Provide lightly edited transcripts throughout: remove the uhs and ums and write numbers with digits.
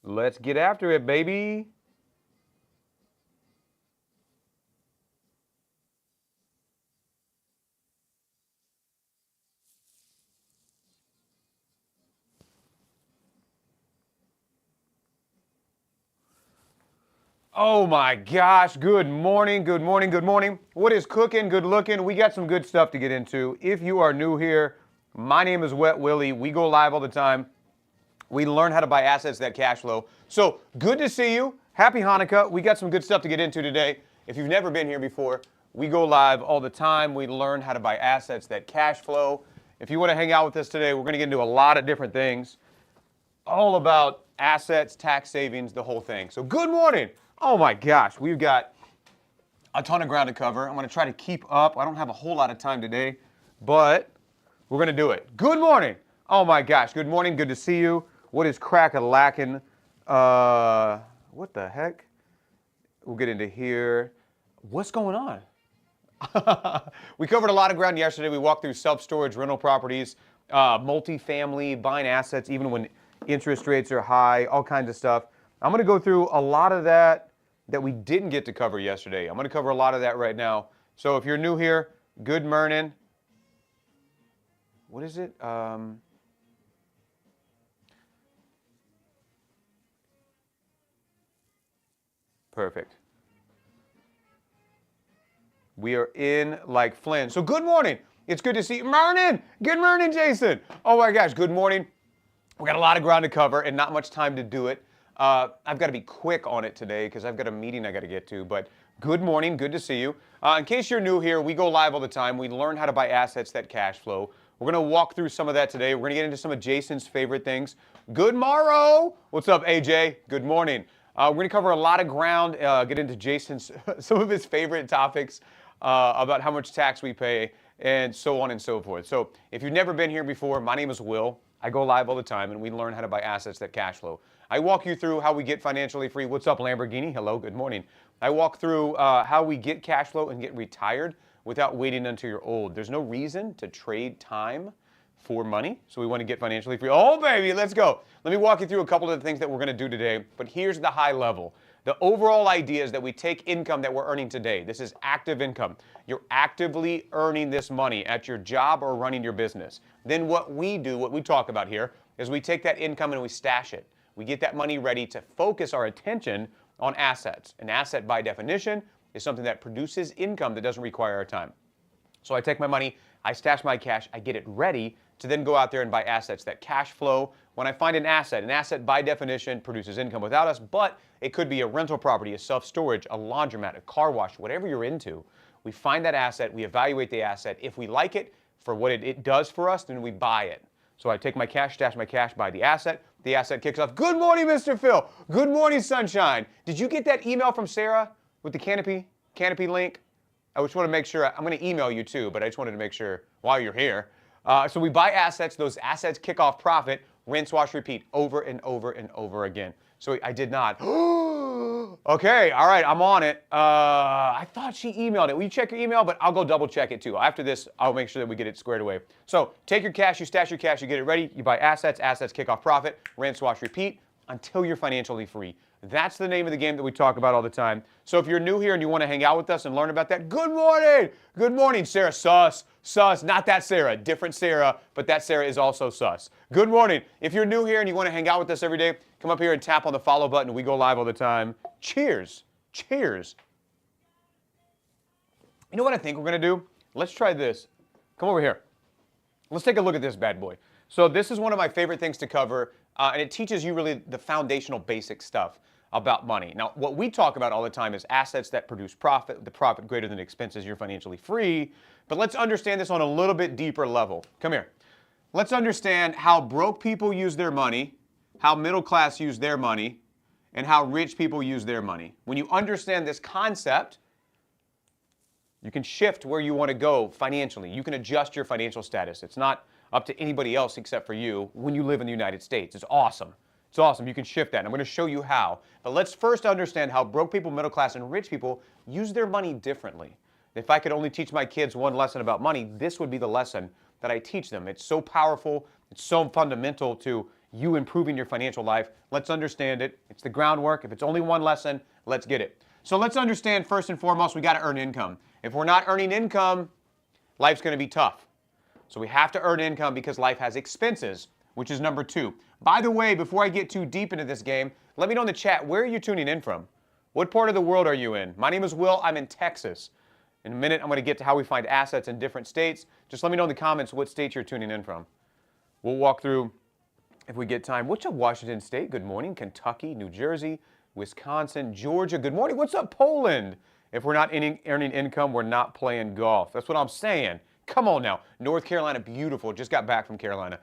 Let's get after it, baby. Oh my gosh, good morning, good morning, good morning. What is cooking, good looking? We got some good stuff to get into. If you are new here, my name is Wet Willie. We go live all the time. We learn how to buy assets that cash flow. So good to see you. Happy Hanukkah. We got some good stuff to get into today. If you've never been here before, we go live all the time. We learn how to buy assets that cash flow. If you want to hang out with us today, we're going to get into a lot of different things, all about assets, tax savings, the whole thing. So good morning. Oh my gosh, we've got a ton of ground to cover. I'm going to try to keep up. I don't have a whole lot of time today, but we're going to do it. Good morning. Oh my gosh, good morning. Good to see you. What is crack-a-lackin'? What the heck? We'll get into here. What's going on? We covered a lot of ground yesterday. We walked through self-storage, rental properties, multifamily, buying assets, even when interest rates are high, all kinds of stuff. I'm going to go through a lot of that we didn't get to cover yesterday. I'm going to cover a lot of that right now. So if you're new here, good morning. What is it? Perfect. We are in like Flynn. So good morning. It's good to see you. Morning. Good morning, Jason. Oh my gosh, good morning. We got a lot of ground to cover and not much time to do it. I've got to be quick on it today because I've got a meeting I got to get to. But good morning. Good to see you. In case you're new here, we go live all the time. We learn how to buy assets that cash flow. We're going to walk through some of that today. We're going to get into some of Jason's favorite things. Good morrow. What's up, AJ? Good morning. We're going to cover a lot of ground, get into Jason's, some of his favorite topics about how much tax we pay and so on and so forth. So if you've never been here before, my name is Will. I go live all the time, and we learn how to buy assets that cash flow. I walk you through how we get financially free. What's up, Lamborghini? Hello, good morning. I walk through how we get cash flow and get retired without waiting until you're old. There's no reason to trade time for money, so we want to get financially free. Oh, baby, let's go. Let me walk you through a couple of the things that we're going to do today, but here's the high level. The overall idea is that we take income that we're earning today. This is active income. You're actively earning this money at your job or running your business. Then what we do, what we talk about here, is we take that income and we stash it. We get that money ready to focus our attention on assets. An asset, by definition, is something that produces income that doesn't require our time. So I take my money, I stash my cash, I get it ready to then go out there and buy assets that cash flow. When I find an asset by definition produces income without us, but it could be a rental property, a self-storage, a laundromat, a car wash, whatever you're into. We find that asset, we evaluate the asset. If we like it for what it does for us, then we buy it. So I take my cash, stash my cash, buy the asset kicks off. Good morning, Mr. Phil. Good morning, sunshine. Did you get that email from Sarah with the canopy link? I just want to make sure, I'm going to email you too, but I just wanted to make sure while you're here. So we buy assets, those assets kick off profit, rinse, wash, repeat, over and over and over again. So I did not. Okay, all right, I'm on it. I thought she emailed it. Will you check your email? But I'll go double check it too. After this, I'll make sure that we get it squared away. So take your cash, you stash your cash, you get it ready, you buy assets kick off profit, rinse, wash, repeat, until you're financially free. That's the name of the game that we talk about all the time. So if you're new here and you want to hang out with us and learn about that, good morning. Good morning, Sarah. Sus, not that Sarah, different Sarah, but that Sarah is also sus. Good morning. If you're new here and you want to hang out with us every day, come up here and tap on the follow button. We go live all the time. Cheers. Cheers. You know what I think we're going to do? Let's try this. Come over here. Let's take a look at this bad boy. So this is one of my favorite things to cover, and it teaches you really the foundational basic stuff about money. Now, what we talk about all the time is assets that produce profit, the profit greater than expenses, you're financially free. But let's understand this on a little bit deeper level. Come here. Let's understand how broke people use their money, how middle class use their money, and how rich people use their money. When you understand this concept, you can shift where you want to go financially. You can adjust your financial status. It's not up to anybody else except for you when you live in the United States. It's awesome. It's awesome. You can shift that. And I'm going to show you how. But let's first understand how broke people, middle class, and rich people use their money differently. If I could only teach my kids one lesson about money, this would be the lesson that I teach them. It's so powerful. It's so fundamental to you improving your financial life. Let's understand it. It's the groundwork. If it's only one lesson, let's get it. So let's understand first and foremost, we got to earn income. If we're not earning income, life's going to be tough. So we have to earn income because life has expenses, which is number 2. By the way, before I get too deep into this game, let me know in the chat, where are you tuning in from? What part of the world are you in? My name is Will. I'm in Texas. In a minute, I'm going to get to how we find assets in different states. Just let me know in the comments what state you're tuning in from. We'll walk through if we get time. What's up, Washington State? Good morning. Kentucky, New Jersey, Wisconsin, Georgia. Good morning. What's up, Poland? If we're not earning income, we're not playing golf. That's what I'm saying. Come on now. North Carolina, beautiful. Just got back from Carolina.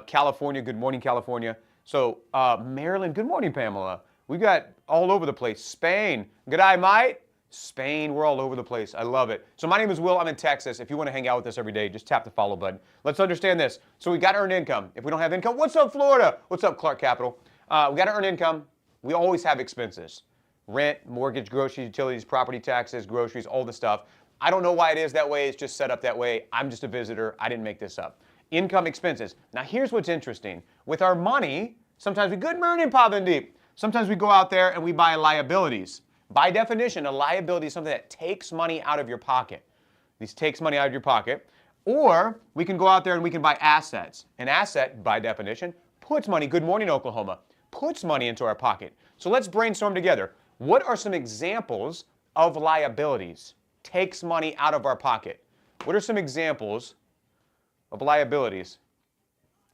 California, good morning, California. So Maryland, good morning, Pamela. We got all over the place. Spain, good eye, mate. Spain, we're all over the place. I love it. So my name is Will. I'm in Texas. If you want to hang out with us every day, just tap the follow button. Let's understand this. So we got to earn income. If we don't have income, what's up, Florida? What's up, Clark Capital? We got to earn income. We always have expenses. Rent, mortgage, groceries, utilities, property taxes, groceries, all the stuff. I don't know why it is that way. It's just set up that way. I'm just a visitor. I didn't make this up. Income, expenses. Now here's what's interesting. With our money, sometimes we good morning, Pavandeep. Sometimes we go out there and we buy liabilities. By definition, a liability is something that takes money out of your pocket. This takes money out of your pocket. Or we can go out there and we can buy assets. An asset, by definition, puts money, good morning, Oklahoma, puts money into our pocket. So let's brainstorm together. What are some examples of liabilities? Takes money out of our pocket. What are some examples of liabilities?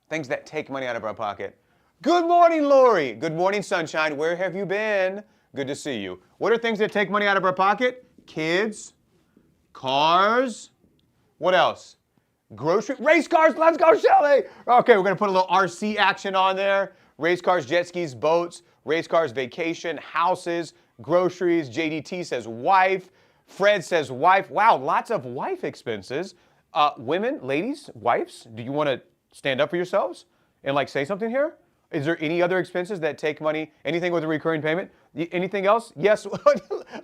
Things that take money out of our pocket. Good morning, Lori. Good morning, sunshine. Where have you been? Good to see you. What are things that take money out of our pocket? Kids, cars, what else? Grocery, race cars, let's go, Shelly. Okay, we're gonna put a little RC action on there. Race cars, jet skis, boats, race cars, vacation, houses, groceries. JDT says wife. Fred says wife. Wow, lots of wife expenses. Women, ladies, wives, do you want to stand up for yourselves and like say something here? Is there any other expenses that take money? Anything with a recurring payment? Anything else? Yes.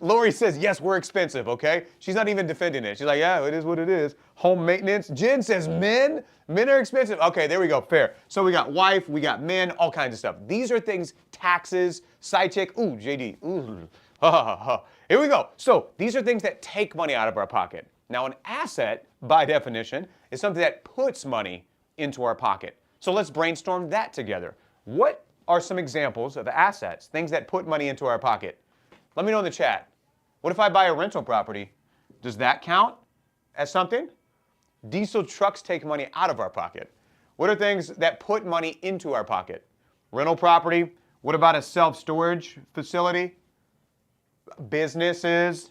Lori says, yes, we're expensive, okay? She's not even defending it. She's like, yeah, it is what it is. Home maintenance. Jen says men are expensive. Okay, there we go, fair. So we got wife, we got men, all kinds of stuff. These are things, taxes, side check. Ooh, JD, ooh, ha, ha, ha. Here we go. So these are things that take money out of our pocket. Now an asset, by definition, is something that puts money into our pocket. So let's brainstorm that together. What are some examples of assets, things that put money into our pocket? Let me know in the chat. What if I buy a rental property? Does that count as something? Diesel trucks take money out of our pocket. What are things that put money into our pocket? Rental property. What about a self-storage facility? Businesses.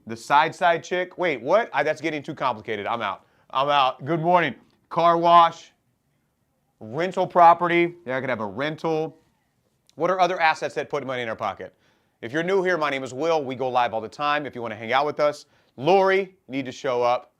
The side chick. Wait, what? That's getting too complicated. I'm out. Good morning. Car wash. Rental property. Yeah, I could have a rental. What are other assets that put money in our pocket? If you're new here, my name is Will. We go live all the time. If you want to hang out with us, Lori, you need to show up.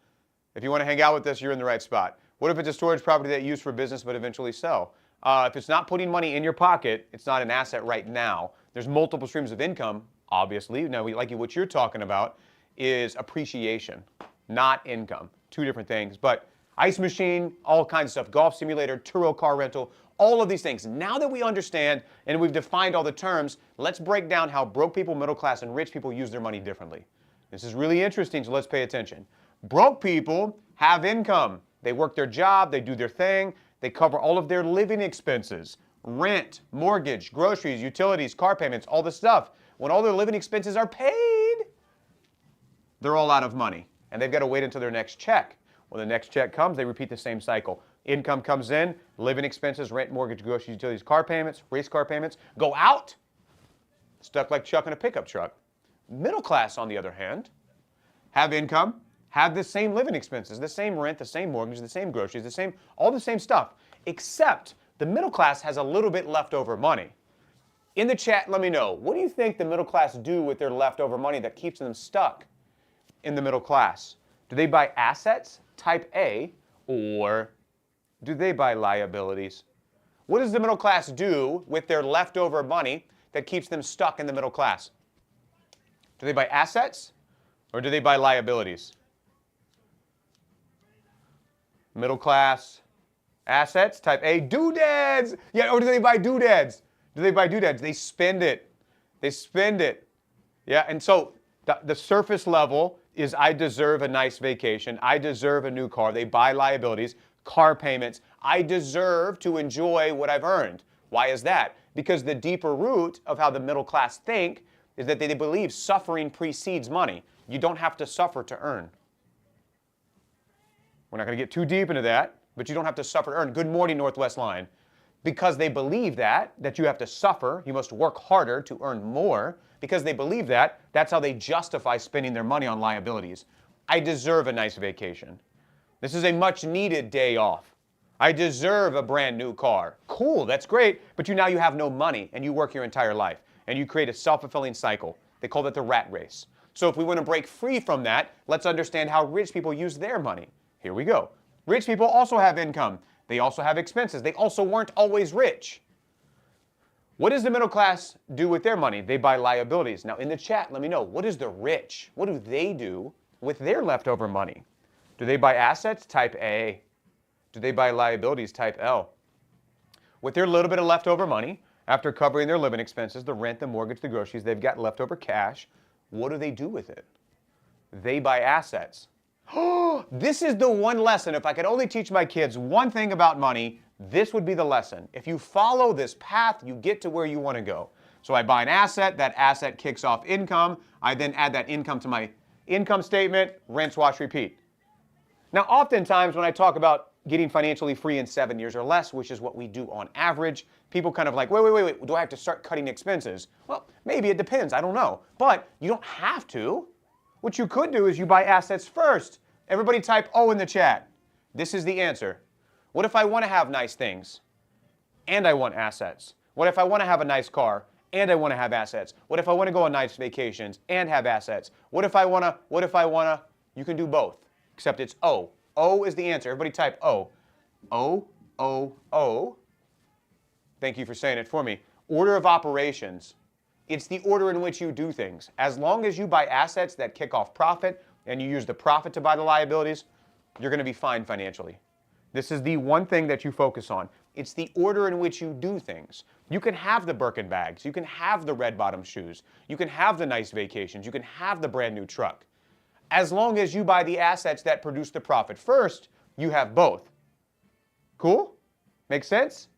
If you want to hang out with us, you're in the right spot. What if it's a storage property that you use for business but eventually sell? If it's not putting money in your pocket, it's not an asset right now. There's multiple streams of income, obviously. Now, what you're talking about is appreciation, not income. Two different things. But ice machine, all kinds of stuff, golf simulator, Turo car rental, all of these things. Now that we understand and we've defined all the terms, let's break down how broke people, middle class, and rich people use their money differently. This is really interesting, so let's pay attention. Broke people have income. They work their job, they do their thing, they cover all of their living expenses, rent, mortgage, groceries, utilities, car payments, all the stuff. When all their living expenses are paid, they're all out of money, and they've got to wait until their next check. When the next check comes, they repeat the same cycle. Income comes in, living expenses, rent, mortgage, groceries, utilities, car payments, race car payments, go out, stuck like Chuck in a pickup truck. Middle class, on the other hand, have income, have the same living expenses, the same rent, the same mortgage, the same groceries, all the same stuff, except the middle class has a little bit leftover money. In the chat, let me know, what do you think the middle class do with their leftover money that keeps them stuck in the middle class? Do they buy assets, type A, or do they buy liabilities? What does the middle class do with their leftover money that keeps them stuck in the middle class? Do they buy assets, or do they buy liabilities? Middle class, Assets, type A. Doodads. Yeah, or do they buy doodads? Do they buy doodads? They spend it. They spend it. Yeah, and so the surface level is I deserve a nice vacation. I deserve a new car. They buy liabilities, car payments. I deserve to enjoy what I've earned. Why is that? Because the deeper root of how the middle class think is that they believe suffering precedes money. You don't have to suffer to earn. We're not going to get too deep into that, but you don't have to suffer to earn. Good morning, Northwest Line. Because they believe that you have to suffer, you must work harder to earn more. Because they believe that, that's how they justify spending their money on liabilities. I deserve a nice vacation. This is a much needed day off. I deserve a brand new car. Cool, that's great, but now you have no money and you work your entire life and you create a self-fulfilling cycle. They call that the rat race. So if we want to break free from that, let's understand how rich people use their money. Here we go. Rich people also have income. They also have expenses. They also weren't always rich. What does the middle class do with their money? They buy liabilities. Now in the chat, let me know, what is the rich? What do they do with their leftover money? Do they buy assets? Type A. Do they buy liabilities? Type L. With their little bit of leftover money, after covering their living expenses, the rent, the mortgage, the groceries, they've got leftover cash. What do they do with it? They buy assets. This is the one lesson. If I could only teach my kids one thing about money, this would be the lesson. If you follow this path, you get to where you want to go. So I buy an asset. That asset kicks off income. I then add that income to my income statement, rinse, wash, repeat. Now, oftentimes when I talk about getting financially free in 7 years or less, which is what we do on average, people kind of like, wait, do I have to start cutting expenses? Well, maybe it depends. I don't know. But you don't have to. What you could do is you buy assets first. Everybody type O in the chat. This is the answer. What if I want to have nice things and I want assets? What if I want to have a nice car and I want to have assets? What if I want to go on nice vacations and have assets? What if I want to, you can do both, except it's O. O is the answer. Everybody type O. O, O, O. Thank you for saying it for me. Order of operations. It's the order in which you do things. As long as you buy assets that kick off profit and you use the profit to buy the liabilities, you're going to be fine financially. This is the one thing that you focus on. It's the order in which you do things. You can have the Birkin bags. You can have the red bottom shoes. You can have the nice vacations. You can have the brand new truck. As long as you buy the assets that produce the profit first, you have both. Cool? Make sense?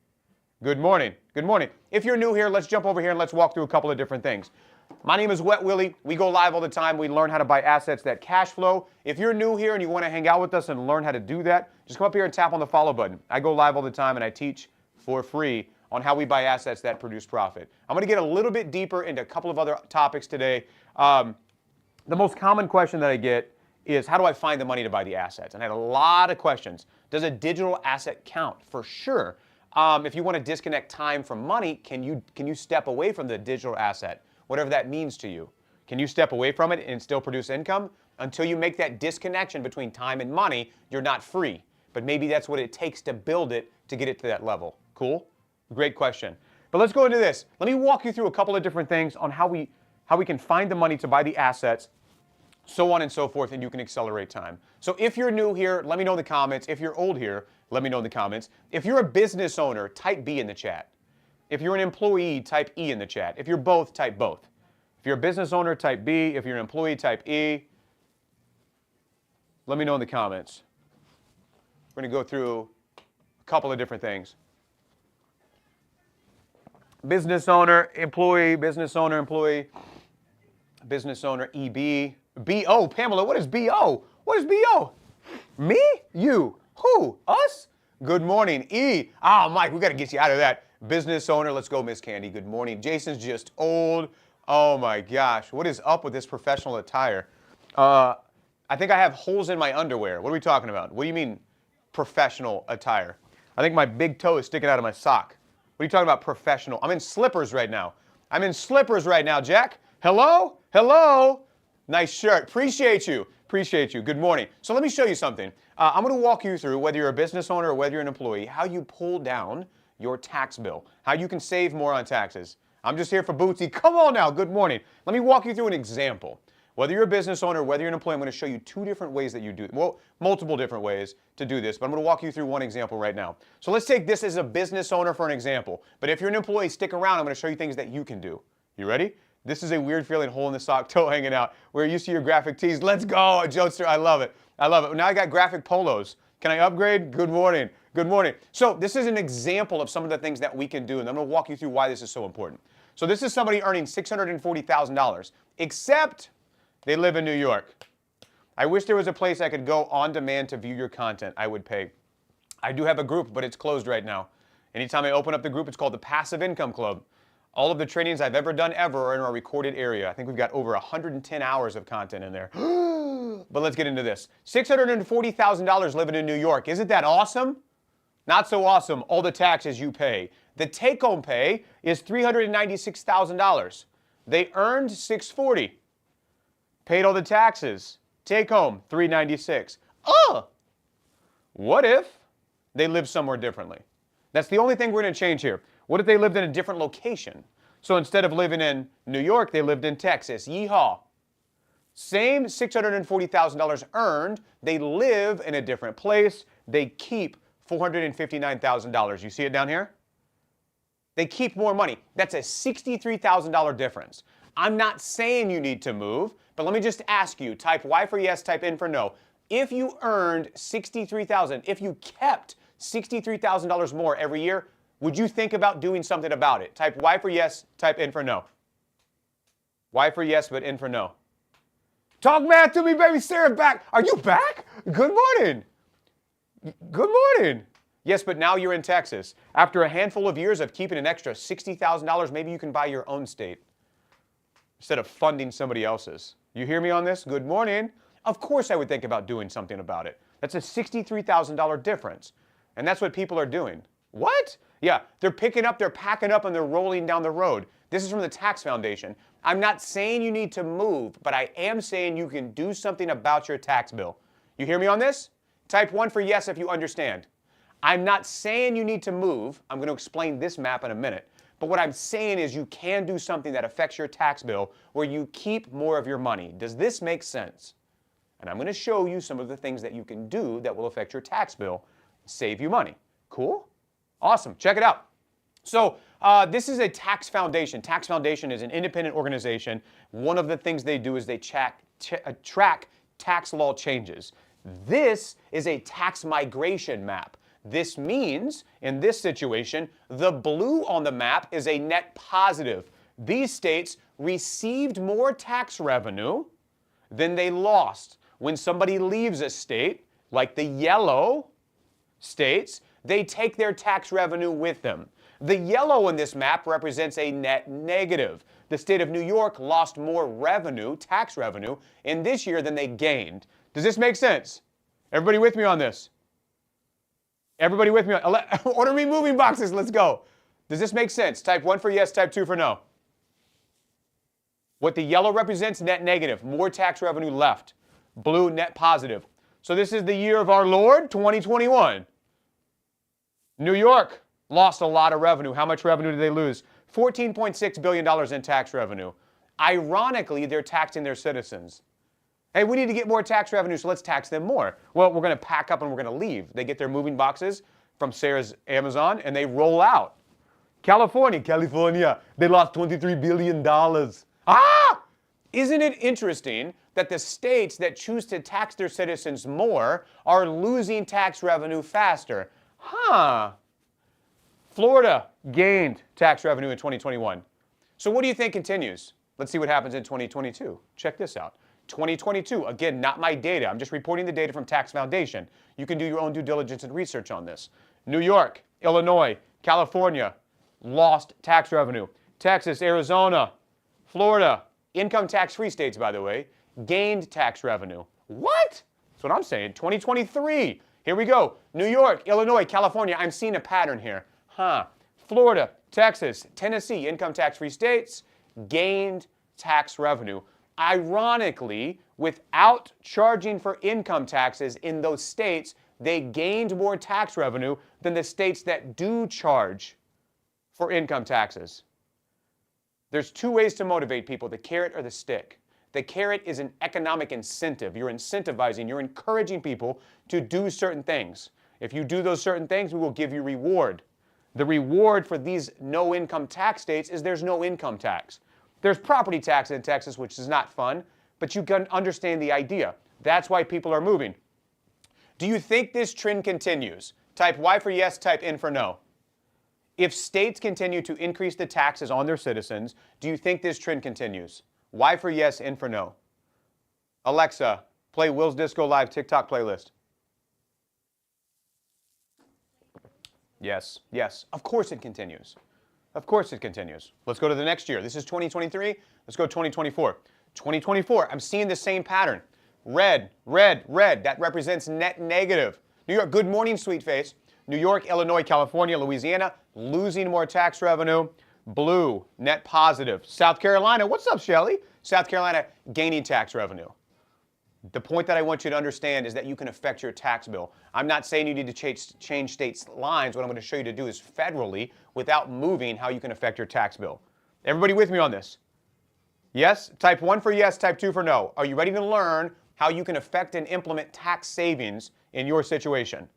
Good morning. Good morning. If you're new here, let's jump over here and let's walk through a couple of different things. My name is Wet Willie. We go live all the time. We learn how to buy assets that cash flow. If you're new here and you want to hang out with us and learn how to do that, just come up here and tap on the follow button. I go live all the time and I teach for free on how we buy assets that produce profit. I'm going to get a little bit deeper into a couple of other topics today. The most common question that I get is, how do I find the money to buy the assets? And I had a lot of questions. Does a digital asset count? For sure. If you want to disconnect time from money, can you step away from the digital asset, whatever that means to you? Can you step away from it and still produce income? Until you make that disconnection between time and money, you're not free. But maybe that's what it takes to build it to get it to that level. Cool? Great question. But let's go into this. Let me walk you through a couple of different things on how we can find the money to buy the assets, so on and so forth, and you can accelerate time. So if you're new here, let me know in the comments. If you're old here, let me know in the comments. If you're a business owner, type B in the chat. If you're an employee, type E in the chat. If you're both, type both. If you're a business owner, type B. If you're an employee, type E. Let me know in the comments. We're going to go through a couple of different things. Business owner, employee, business owner, employee, business owner, EB. BO, Pamela, what is BO? What is BO? Me? You? Who? Us? Good morning. E. Mike, we got to get you out of that. Business owner, let's go, Miss Candy. Good morning. Jason's just old. Oh my gosh, what is up with this professional attire? I think I have holes in my underwear. What are we talking about? What do you mean professional attire? I think my big toe is sticking out of my sock. What are you talking about professional? I'm in slippers right now. I'm in slippers right now, Jack. Hello? Hello? Nice shirt. Appreciate you. Appreciate you. Good morning. So let me show you something. I'm going to walk you through, whether you're a business owner or whether you're an employee, how you pull down your tax bill, how you can save more on taxes. I'm just here for Bootsy. Come on now. Good morning. Let me walk you through an example. Whether you're a business owner, whether you're an employee, I'm going to show you two different ways that you do it. Well, multiple different ways to do this, but I'm going to walk you through one example right now. So let's take this as a business owner for an example. But if you're an employee, stick around. I'm going to show you things that you can do. You ready? This is a weird feeling, hole in the sock, toe hanging out. We're used to your graphic tees. Let's go, Jokester. I love it. I love it. Now I got graphic polos. Can I upgrade? Good morning. Good morning. So this is an example of some of the things that we can do, and I'm going to walk you through why this is so important. So this is somebody earning $640,000, except they live in New York. I wish there was a place I could go on demand to view your content. I would pay. I do have a group, but it's closed right now. Anytime I open up the group, it's called the Passive Income Club. All of the trainings I've ever done are in our recorded area. I think we've got over 110 hours of content in there. But let's get into this. $640,000 living in New York. Isn't that awesome? Not so awesome. All the taxes you pay. The take-home pay is $396,000. They earned $640,000. Paid all the taxes. Take home, $396,000. Oh! What if they live somewhere differently? That's the only thing we're going to change here. What if they lived in a different location? So instead of living in New York, they lived in Texas. Yeehaw. Same $640,000 earned. They live in a different place. They keep $459,000. You see it down here? They keep more money. That's a $63,000 difference. I'm not saying you need to move, but let me just ask you, type Y for yes, type N for no. If you earned $63,000, if you kept $63,000 more every year, would you think about doing something about it? Type Y for yes, type N for no. Y for yes, but N for no. Talk math to me, baby. Sarah back. Are you back? Good morning. Good morning. Yes, but now you're in Texas. After a handful of years of keeping an extra $60,000, maybe you can buy your own state instead of funding somebody else's. You hear me on this? Good morning. Of course I would think about doing something about it. That's a $63,000 difference. And that's what people are doing. What? Yeah, they're picking up, they're packing up, and they're rolling down the road. This is from the Tax Foundation. I'm not saying you need to move, but I am saying you can do something about your tax bill. You hear me on this? Type 1 for yes if you understand. I'm not saying you need to move. I'm going to explain this map in a minute. But what I'm saying is you can do something that affects your tax bill where you keep more of your money. Does this make sense? And I'm going to show you some of the things that you can do that will affect your tax bill, save you money. Cool? Awesome. Check it out. So this is a tax foundation. Tax Foundation is an independent organization. One of the things they do is they track tax law changes. This is a tax migration map. This means, in this situation, the blue on the map is a net positive. These states received more tax revenue than they lost. When somebody leaves a state, like the yellow states, they take their tax revenue with them. The yellow in this map represents a net negative. The state of New York lost more revenue, tax revenue, in this year than they gained. Does this make sense? Everybody with me on this? Everybody with me? Order me moving boxes. Let's go. Does this make sense? Type 1 for yes, type 2 for no. What the yellow represents, net negative. More tax revenue left. Blue, net positive. So this is the year of our Lord, 2021. New York lost a lot of revenue. How much revenue did they lose? $14.6 billion in tax revenue. Ironically, they're taxing their citizens. Hey, we need to get more tax revenue, so let's tax them more. Well, we're going to pack up and we're going to leave. They get their moving boxes from Sarah's Amazon and they roll out. California, they lost $23 billion. Ah! Isn't it interesting that the states that choose to tax their citizens more are losing tax revenue faster? Huh. Florida gained tax revenue in 2021. So what do you think continues? Let's see what happens in 2022. Check this out. 2022, again, not my data. I'm just reporting the data from Tax Foundation. You can do your own due diligence and research on this. New York, Illinois, California lost tax revenue. Texas, Arizona, Florida, income tax-free states, by the way, gained tax revenue. What? That's what I'm saying. 2023. Here we go. New York, Illinois, California. I'm seeing a pattern here. Florida, Texas, Tennessee, income tax-free states, gained tax revenue. Ironically, without charging for income taxes in those states, they gained more tax revenue than the states that do charge for income taxes. There's two ways to motivate people, the carrot or the stick. The carrot is an economic incentive. You're incentivizing, you're encouraging people to do certain things. If you do those certain things, we will give you reward. The reward for these no income tax states is there's no income tax. There's property tax in Texas, which is not fun, but you can understand the idea. That's why people are moving. Do you think this trend continues? Type Y for yes, type N for no. If states continue to increase the taxes on their citizens, do you think this trend continues? Y for yes, N for no. Alexa, play Will's Disco Live TikTok playlist. Yes, yes, of course it continues. Of course it continues. Let's go to the next year. This is 2023. Let's go 2024. 2024, I'm seeing the same pattern. Red, red, red. That represents net negative. New York, good morning, sweet face. New York, Illinois, California, Louisiana, losing more tax revenue. Blue, net positive. South Carolina, what's up, Shelly? South Carolina, gaining tax revenue. The point that I want you to understand is that you can affect your tax bill. I'm not saying you need to change states' lines. What I'm going to show you to do is federally, without moving, how you can affect your tax bill. Everybody with me on this? Yes? Type 1 for yes, type 2 for no. Are you ready to learn how you can affect and implement tax savings in your situation?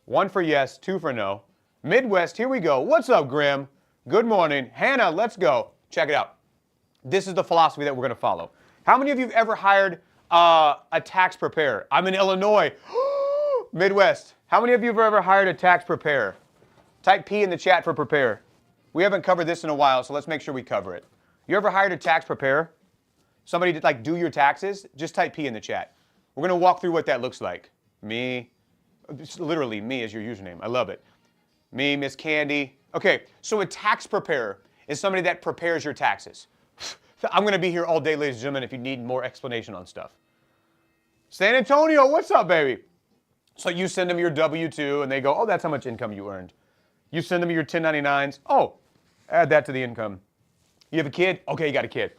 1 for yes, 2 for no. Midwest, here we go. What's up, Grim? Good morning. Hannah, let's go. Check it out. This is the philosophy that we're going to follow. How many of you have ever hired a tax preparer? I'm in Illinois. Midwest. How many of you have ever hired a tax preparer? Type P in the chat for prepare. We haven't covered this in a while, so let's make sure we cover it. You ever hired a tax preparer? Somebody to like do your taxes? Just type P in the chat. We're going to walk through what that looks like. Me. It's literally me as your username. I love it. Me, Miss Candy. Okay, so a tax preparer is somebody that prepares your taxes. I'm going to be here all day, ladies and gentlemen, if you need more explanation on stuff. San Antonio, what's up, baby? So you send them your W-2, and they go, oh, that's how much income you earned. You send them your 1099s. Oh, add that to the income. You have a kid? Okay, you got a kid.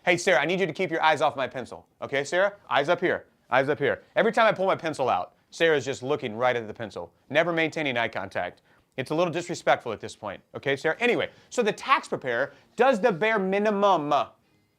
Hey, Sarah, I need you to keep your eyes off my pencil. Okay, Sarah? Eyes up here. Eyes up here. Every time I pull my pencil out, Sarah's just looking right at the pencil, never maintaining eye contact. It's a little disrespectful at this point. Okay, Sarah? Anyway, so the tax preparer does the bare minimum.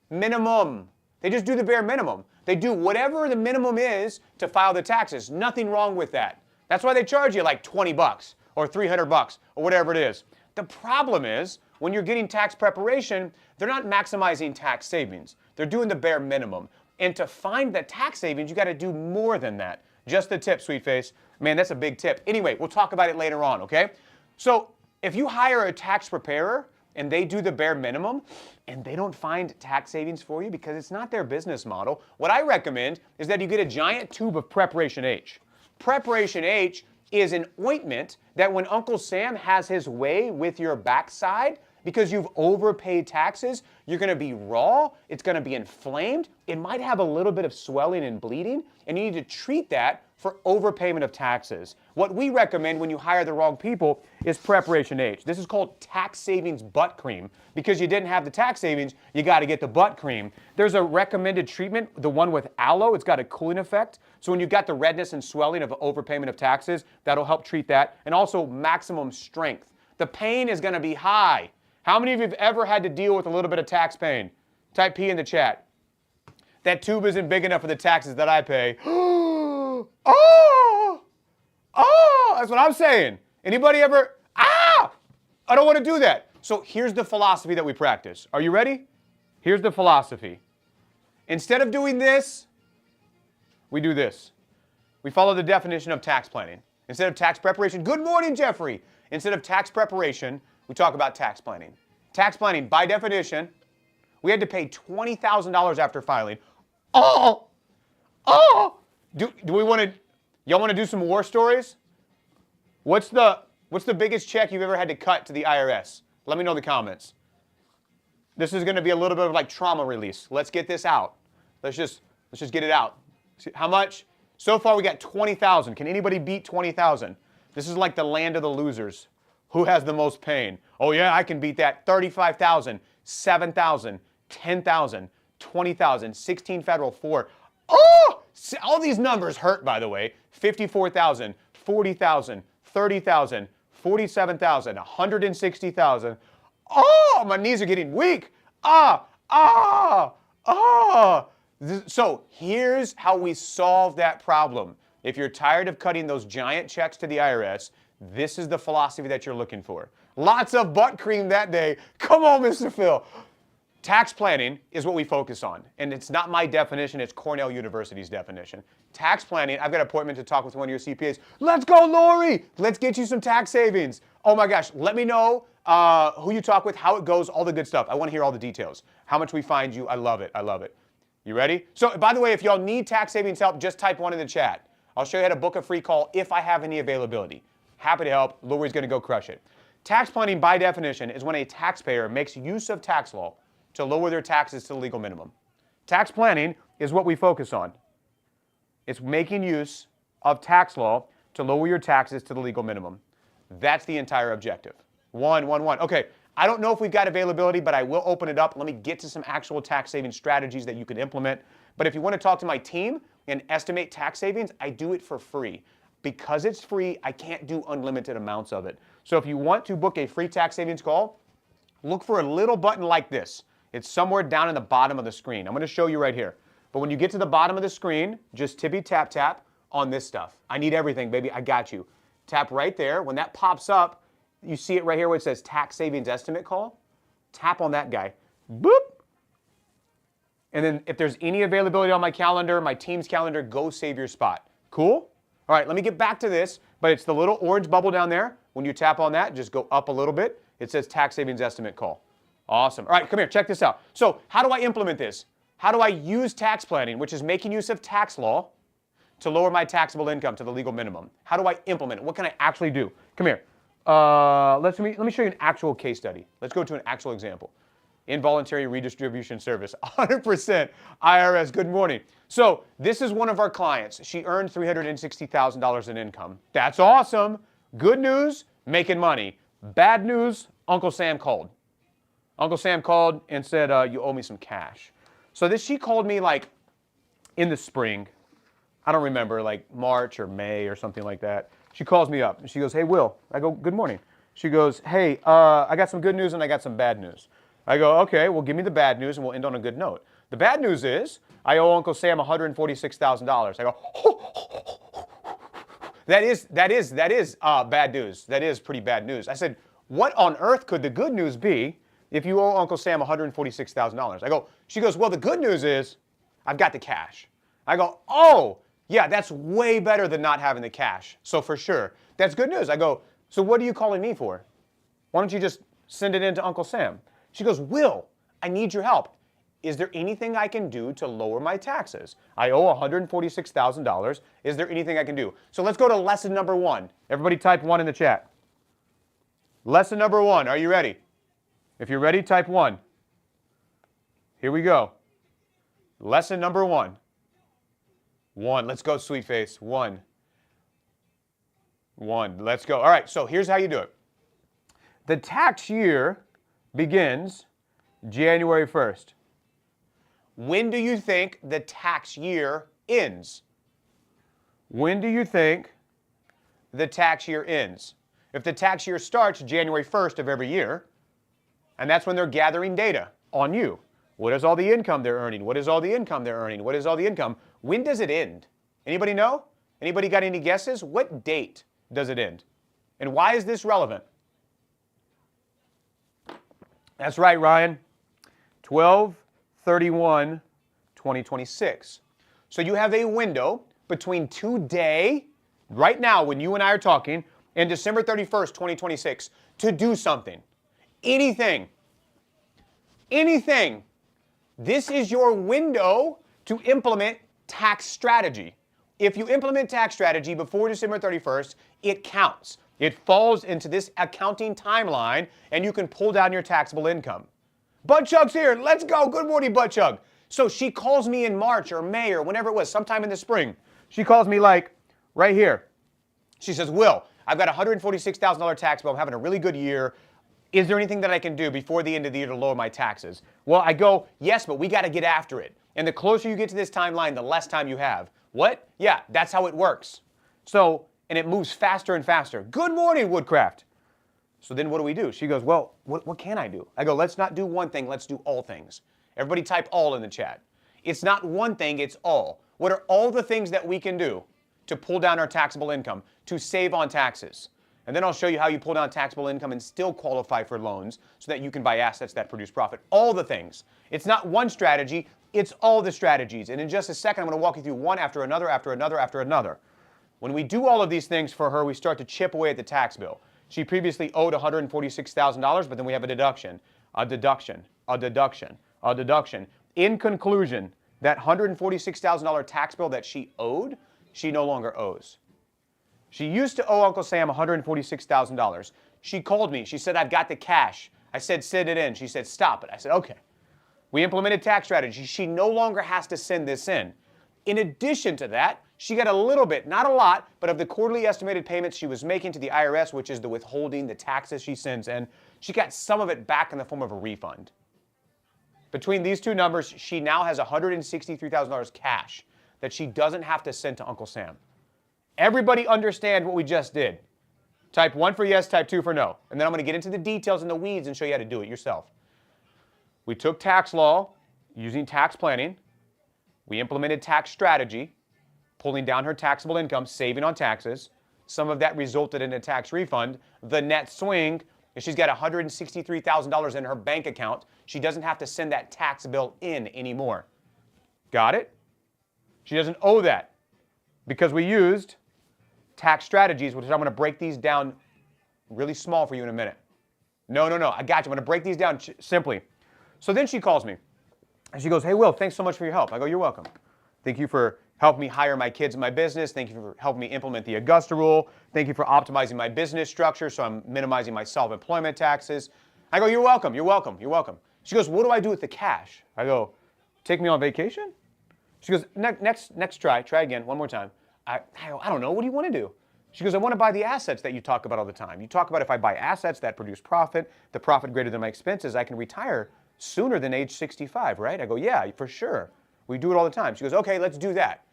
Minimum. They just do the bare minimum. They do whatever the minimum is to file the taxes. Nothing wrong with that. That's why they charge you like 20 bucks or 300 bucks or whatever it is. The problem is when you're getting tax preparation, they're not maximizing tax savings. They're doing the bare minimum. And to find the tax savings, you got to do more than that. Just the tip, sweet face. Man, that's a big tip. Anyway, we'll talk about it later on, okay? So if you hire a tax preparer and they do the bare minimum and they don't find tax savings for you because it's not their business model, what I recommend is that you get a giant tube of Preparation H. Preparation H is an ointment that when Uncle Sam has his way with your backside, because you've overpaid taxes, you're going to be raw, it's going to be inflamed, it might have a little bit of swelling and bleeding, and you need to treat that for overpayment of taxes. What we recommend when you hire the wrong people is Preparation H. This is called tax savings butt cream. Because you didn't have the tax savings, you got to get the butt cream. There's a recommended treatment, the one with aloe. It's got a cooling effect. So when you've got the redness and swelling of overpayment of taxes, that'll help treat that. And also maximum strength. The pain is going to be high. How many of you have ever had to deal with a little bit of tax pain? Type P in the chat. That tube isn't big enough for the taxes that I pay. That's what I'm saying. Anybody ever, I don't want to do that. So here's the philosophy that we practice. Are you ready? Here's the philosophy. Instead of doing this, we do this. We follow the definition of tax planning. Instead of tax preparation, good morning, Jeffrey. Instead of tax preparation, we talk about tax planning. Tax planning, by definition, we had to pay $20,000 after filing. Do we want to, y'all want to do some war stories? What's the biggest check you've ever had to cut to the IRS? Let me know in the comments. This is going to be a little bit of like trauma release. Let's get this out. Let's just get it out. How much? So far we got 20,000. Can anybody beat 20,000? This is like the land of the losers. Who has the most pain? Oh yeah, I can beat that. 35,000, 7,000, 10,000, 20,000, 16 federal, 4. Oh! All these numbers hurt, by the way. 54,000, 40,000, 30,000, 47,000, 160,000. Oh, my knees are getting weak. So here's how we solve that problem. If you're tired of cutting those giant checks to the IRS, this is the philosophy that you're looking for. Lots of butt cream that day. Come on, Mr. Phil. Tax planning is what we focus on. And it's not my definition, it's Cornell University's definition. Tax planning, I've got an appointment to talk with one of your CPAs. Let's go, Lori. Let's get you some tax savings. Oh my gosh, let me know who you talk with, how it goes, all the good stuff. I want to hear all the details. How much we find you. I love it. I love it. You ready? So, by the way, if y'all need tax savings help, just type 1 in the chat. I'll show you how to book a free call if I have any availability. Happy to help. Lori's going to go crush it. Tax planning, by definition, is when a taxpayer makes use of tax law to lower their taxes to the legal minimum. Tax planning is what we focus on. It's making use of tax law to lower your taxes to the legal minimum. That's the entire objective. 1, 1, 1. Okay. I don't know if we've got availability, but I will open it up. Let me get to some actual tax saving strategies that you can implement. But if you want to talk to my team and estimate tax savings, I do it for free. Because it's free, I can't do unlimited amounts of it. So if you want to book a free tax savings call, look for a little button like this. It's somewhere down in the bottom of the screen. I'm going to show you right here. But when you get to the bottom of the screen, just tippy tap tap on this stuff. I need everything, baby. I got you. Tap right there. When that pops up, you see it right here where it says tax savings estimate call. Tap on that guy. Boop. And then if there's any availability on my calendar, my team's calendar, go save your spot. Cool? All right, let me get back to this, but it's the little orange bubble down there. When you tap on that, just go up a little bit. It says tax savings estimate call. Awesome. All right, come here, check this out. So how do I implement this? How do I use tax planning, which is making use of tax law, to lower my taxable income to the legal minimum? How do I implement it? What can I actually do? Come here. Let me show you an actual case study. Let's go to an actual example. Involuntary redistribution service, 100% IRS. Good morning. So this is one of our clients. She earned $360,000 in income. That's awesome. Good news, making money. Bad news, Uncle Sam called. Uncle Sam called and said, you owe me some cash. So she called me like in the spring. I don't remember, like March or May or something like that. She calls me up and she goes, hey, Will. I go, good morning. She goes, hey, I got some good news and I got some bad news. I go, okay, well, give me the bad news and we'll end on a good note. The bad news is I owe Uncle Sam $146,000. I go, that is bad news. That is pretty bad news. I said, what on earth could the good news be if you owe Uncle Sam $146,000? She goes, well, the good news is I've got the cash. I go, oh, yeah, that's way better than not having the cash. So for sure, that's good news. I go, so what are you calling me for? Why don't you just send it in to Uncle Sam? She goes, Will, I need your help. Is there anything I can do to lower my taxes? I owe $146,000. Is there anything I can do? So let's go to lesson number 1. Everybody type 1 in the chat. Lesson number 1, are you ready? If you're ready, type 1. Here we go. Lesson number 1. 1. Let's go, sweet face. 1. Let's go. All right, so here's how you do it. The tax year begins January 1st. When do you think the tax year ends? When do you think the tax year ends? If the tax year starts January 1st of every year, and that's when they're gathering data on you. What is all the income they're earning? What is all the income they're earning? What is all the income? When does it end? Anybody know? Anybody got any guesses? What date does it end? And why is this relevant? That's right, Ryan. 12/31/2026. So you have a window between today, right now when you and I are talking, and December 31st, 2026 to do something. Anything. Anything. This is your window to implement tax strategy. If you implement tax strategy before December 31st, it counts. It falls into this accounting timeline, and you can pull down your taxable income. Butt Chug's here. Let's go. Good morning, Butt Chug. So she calls me in March or May or whenever it was, sometime in the spring. She calls me like right here. She says, Will, I've got a $146,000 tax bill. I'm having a really good year. Is there anything that I can do before the end of the year to lower my taxes? Well, I go, yes, but we got to get after it. And the closer you get to this timeline, the less time you have. What? Yeah, that's how it works. So, and it moves faster and faster. Good morning, Woodcraft. So then what do? She goes, well, what can I do? I go, let's not do one thing, let's do all things. Everybody type all in the chat. It's not one thing, it's all. What are all the things that we can do to pull down our taxable income, to save on taxes? And then I'll show you how you pull down taxable income and still qualify for loans so that you can buy assets that produce profit. All the things. It's not one strategy, it's all the strategies. And in just a second, I'm going to walk you through one after another, after another, after another. When we do all of these things for her, we start to chip away at the tax bill. She previously owed $146,000, but then we have a deduction, a deduction, a deduction, a deduction. In conclusion, that $146,000 tax bill that she owed, she no longer owes. She used to owe Uncle Sam $146,000. She called me. She said, I've got the cash. I said, send it in. She said, stop it. I said, okay. We implemented tax strategy. She no longer has to send this in. In addition to that, she got a little bit, not a lot, but of the quarterly estimated payments she was making to the IRS, which is the withholding, the taxes she sends in, she got some of it back in the form of a refund. Between these two numbers, she now has $163,000 cash that she doesn't have to send to Uncle Sam. Everybody understand what we just did? Type 1 for yes, type 2 for no. And then I'm going to get into the details and the weeds and show you how to do it yourself. We took tax law using tax planning. We implemented tax strategy, pulling down her taxable income, saving on taxes. Some of that resulted in a tax refund. The net swing is she's got $163,000 in her bank account. She doesn't have to send that tax bill in anymore. Got it? She doesn't owe that because we used tax strategies, which is I'm going to break these down really small for you in a minute. No, I got you. I'm going to break these down simply. So then she calls me and she goes, hey, Will, thanks so much for your help. I go, you're welcome. Thank you for helping me hire my kids in my business. Thank you for helping me implement the Augusta rule. Thank you for optimizing my business structure so I'm minimizing my self-employment taxes. I go, you're welcome, you're welcome, you're welcome. She goes, what do I do with the cash? I go, take me on vacation? She goes, next try again, one more time. I don't know, what do you want to do? She goes, I want to buy the assets that you talk about all the time. You talk about if I buy assets that produce profit, the profit greater than my expenses, I can retire sooner than age 65, right? I go, yeah, for sure. We do it all the time. She goes, okay, let's do that.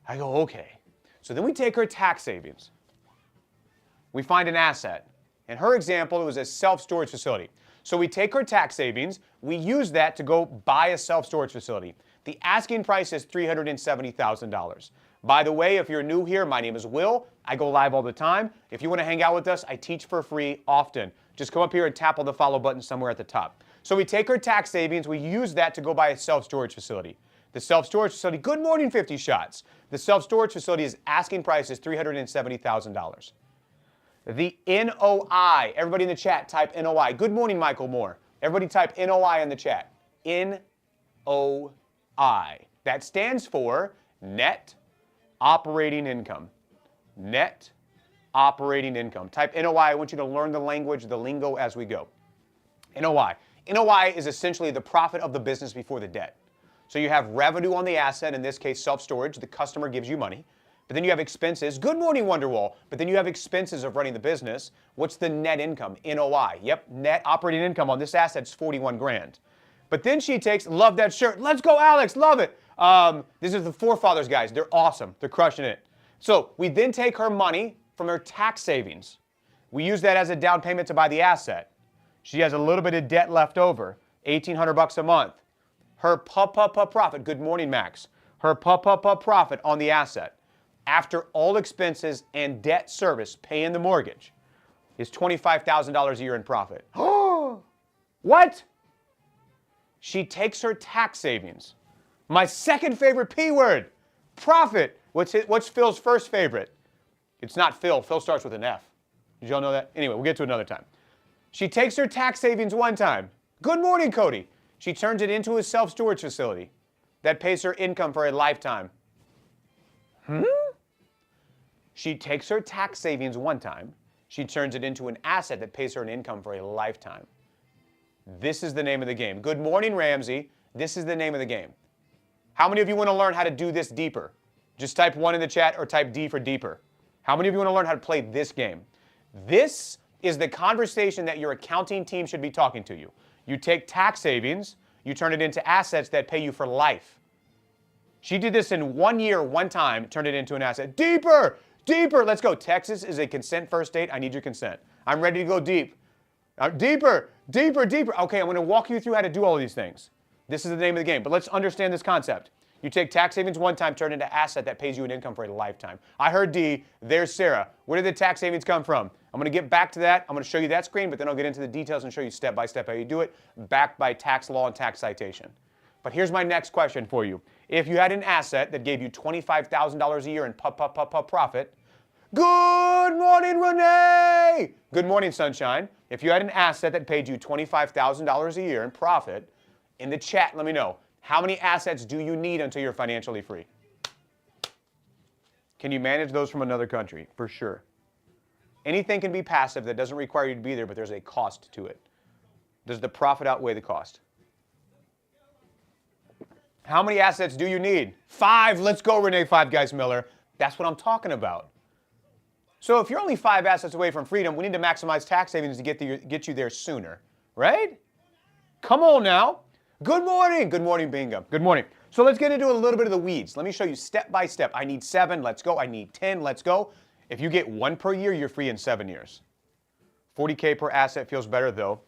I go, okay. So then we take her tax savings. We find an asset. In her example, it was a self-storage facility. So we take her tax savings, we use that to go buy a self-storage facility. The asking price is $370,000. By the way, if you're new here, my name is Will. I go live all the time. If you want to hang out with us, I teach for free often. Just come up here and tap on the follow button somewhere at the top. So we take her tax savings, we use that to go buy a self-storage facility. The self-storage facility, good morning 50 shots. The self-storage facility's asking price is $370,000. The NOI, everybody in the chat type NOI. Good morning, Michael Moore. Everybody type NOI in the chat. NOI. That stands for net operating income. Net operating income. Type NOI. I want you to learn the language, the lingo as we go. NOI. NOI is essentially the profit of the business before the debt. So you have revenue on the asset, in this case self-storage, the customer gives you money. But then you have expenses, good morning Wonderwall, but then you have expenses of running the business. What's the net income? NOI. Yep, net operating income on this asset is 41 grand. But then she takes, love that shirt, let's go Alex, love it. This is the Forefathers guys, they're awesome, they're crushing it. So we then take her money from her tax savings. We use that as a down payment to buy the asset. She has a little bit of debt left over, $1,800 a month. Her profit, good morning Max, her profit on the asset, after all expenses and debt service, paying the mortgage, is $25,000 a year in profit. Oh, what? She takes her tax savings. My second favorite P word, profit. What's Phil's first favorite? It's not Phil. Phil starts with an F. Did y'all know that? Anyway, we'll get to it another time. She takes her tax savings one time. Good morning, Cody. She turns it into a self-storage facility that pays her income for a lifetime. She takes her tax savings one time. She turns it into an asset that pays her an income for a lifetime. This is the name of the game. Good morning, Ramsey. This is the name of the game. How many of you want to learn how to do this deeper? Just type 1 in the chat or type D for deeper. How many of you want to learn how to play this game? This is the conversation that your accounting team should be talking to you. You take tax savings, you turn it into assets that pay you for life. She did this in 1 year, one time, turned it into an asset. Deeper, deeper, let's go. Texas is a consent first state. I need your consent. I'm ready to go deep. Deeper, deeper, deeper. Okay, I'm going to walk you through how to do all of these things. This is the name of the game. But let's understand this concept. You take tax savings one time, turn it into asset that pays you an income for a lifetime. I heard D. There's Sarah. Where did the tax savings come from? I'm going to get back to that. I'm going to show you that screen, but then I'll get into the details and show you step by step how you do it, backed by tax law and tax citation. But here's my next question for you. If you had an asset that gave you $25,000 a year in profit, good morning, Renee! Good morning, sunshine. If you had an asset that paid you $25,000 a year in profit, in the chat, let me know. How many assets do you need until you're financially free? Can you manage those from another country? For sure. Anything can be passive that doesn't require you to be there, but there's a cost to it. Does the profit outweigh the cost? How many assets do you need? 5. Let's go, Renee 5 Guys Miller. That's what I'm talking about. So if you're only 5 assets away from freedom, we need to maximize tax savings to get you there sooner, right? Come on now. Good morning. Good morning, Bingham. Good morning. So let's get into a little bit of the weeds. Let me show you step by step. I need 7. Let's go. I need 10. Let's go. If you get 1 per year, you're free in 7 years. 40K per asset feels better, though.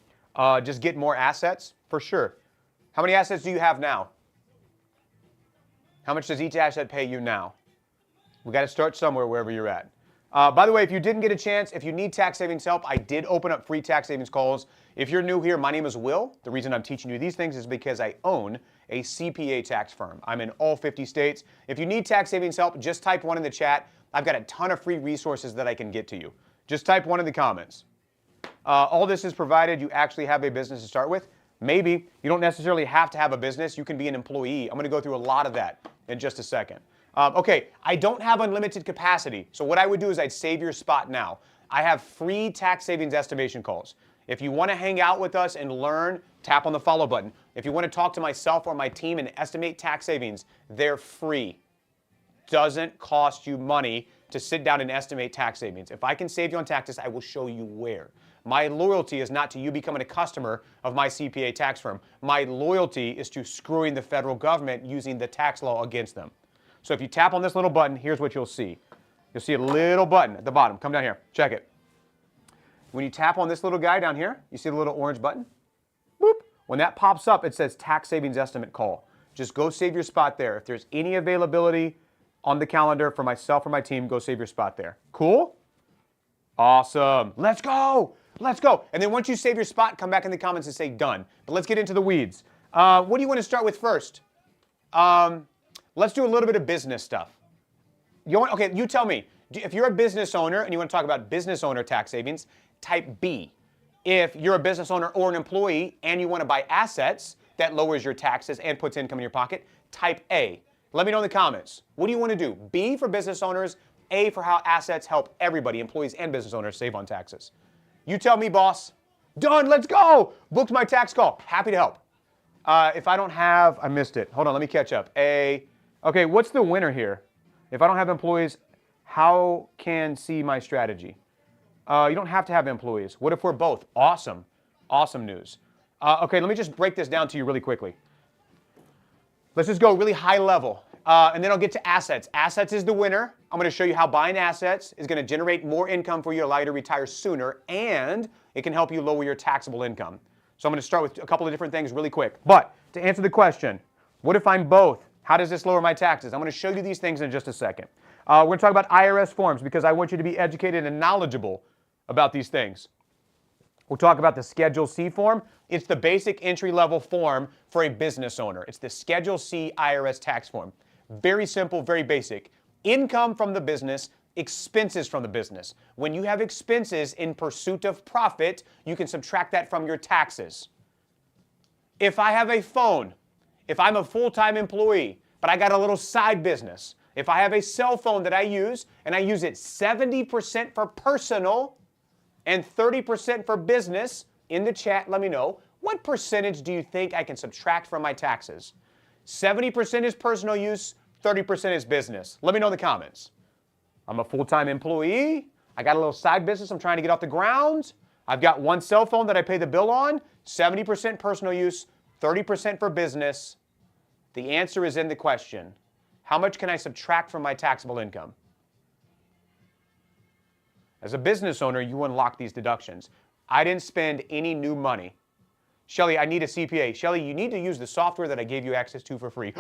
Just get more assets, for sure. How many assets do you have now? How much does each asset pay you now? We got to start somewhere, wherever you're at. By the way, if you didn't get a chance, if you need tax savings help, I did open up free tax savings calls. If you're new here, my name is Will. The reason I'm teaching you these things is because I own a CPA tax firm. I'm in all 50 states. If you need tax savings help, just type 1 in the chat. I've got a ton of free resources that I can get to you. Just type 1 in the comments. All this is provided you actually have a business to start with. Maybe you don't necessarily have to have a business. You can be an employee. I'm going to go through a lot of that in just a second. Okay, I don't have unlimited capacity. So what I would do is I'd save your spot now. I have free tax savings estimation calls. If you want to hang out with us and learn, tap on the follow button. If you want to talk to myself or my team and estimate tax savings, they're free. Doesn't cost you money to sit down and estimate tax savings. If I can save you on taxes, I will show you where. My loyalty is not to you becoming a customer of my CPA tax firm. My loyalty is to screwing the federal government using the tax law against them. So if you tap on this little button, here's what you'll see. You'll see a little button at the bottom. Come down here. Check it. When you tap on this little guy down here, you see the little orange button? Boop. When that pops up, it says tax savings estimate call. Just go save your spot there. If there's any availability on the calendar for myself or my team, go save your spot there. Cool? Awesome. Let's go. Let's go. And then once you save your spot, come back in the comments and say done. But let's get into the weeds. What do you want to start with first? Let's do a little bit of business stuff. Okay, you tell me. If you're a business owner and you want to talk about business owner tax savings, type B. If you're a business owner or an employee and you want to buy assets that lowers your taxes and puts income in your pocket, type A. Let me know in the comments. What do you want to do? B for business owners, A for how assets help everybody, employees and business owners, save on taxes. You tell me, boss. Done, let's go. Booked my tax call. Happy to help. If I don't have, I missed it. Hold on, let me catch up. A. Okay, what's the winner here? If I don't have employees, how can see my strategy? You don't have to have employees. What if we're both? Awesome. Awesome news. Okay, let me just break this down to you really quickly. Let's just go really high level, and then I'll get to assets. Assets is the winner. I'm going to show you how buying assets is going to generate more income for you, allow you to retire sooner, and it can help you lower your taxable income. So I'm going to start with a couple of different things really quick. But to answer the question, what if I'm both? How does this lower my taxes? I'm going to show you these things in just a second. We're going to talk about IRS forms because I want you to be educated and knowledgeable about these things. We'll talk about the Schedule C form. It's the basic entry-level form for a business owner. It's the Schedule C IRS tax form. Very simple, very basic. Income from the business, expenses from the business. When you have expenses in pursuit of profit, you can subtract that from your taxes. If I have a phone, if I'm a full-time employee, but I got a little side business, if I have a cell phone that I use, and I use it 70% for personal and 30% for business, in the chat, let me know, what percentage do you think I can subtract from my taxes? 70% is personal use, 30% is business. Let me know in the comments. I'm a full-time employee. I got a little side business I'm trying to get off the ground. I've got one cell phone that I pay the bill on, 70% personal use, 30% for business. The answer is in the question. How much can I subtract from my taxable income? As a business owner, you unlock these deductions. I didn't spend any new money. Shelly, I need a CPA. Shelly, you need to use the software that I gave you access to for free.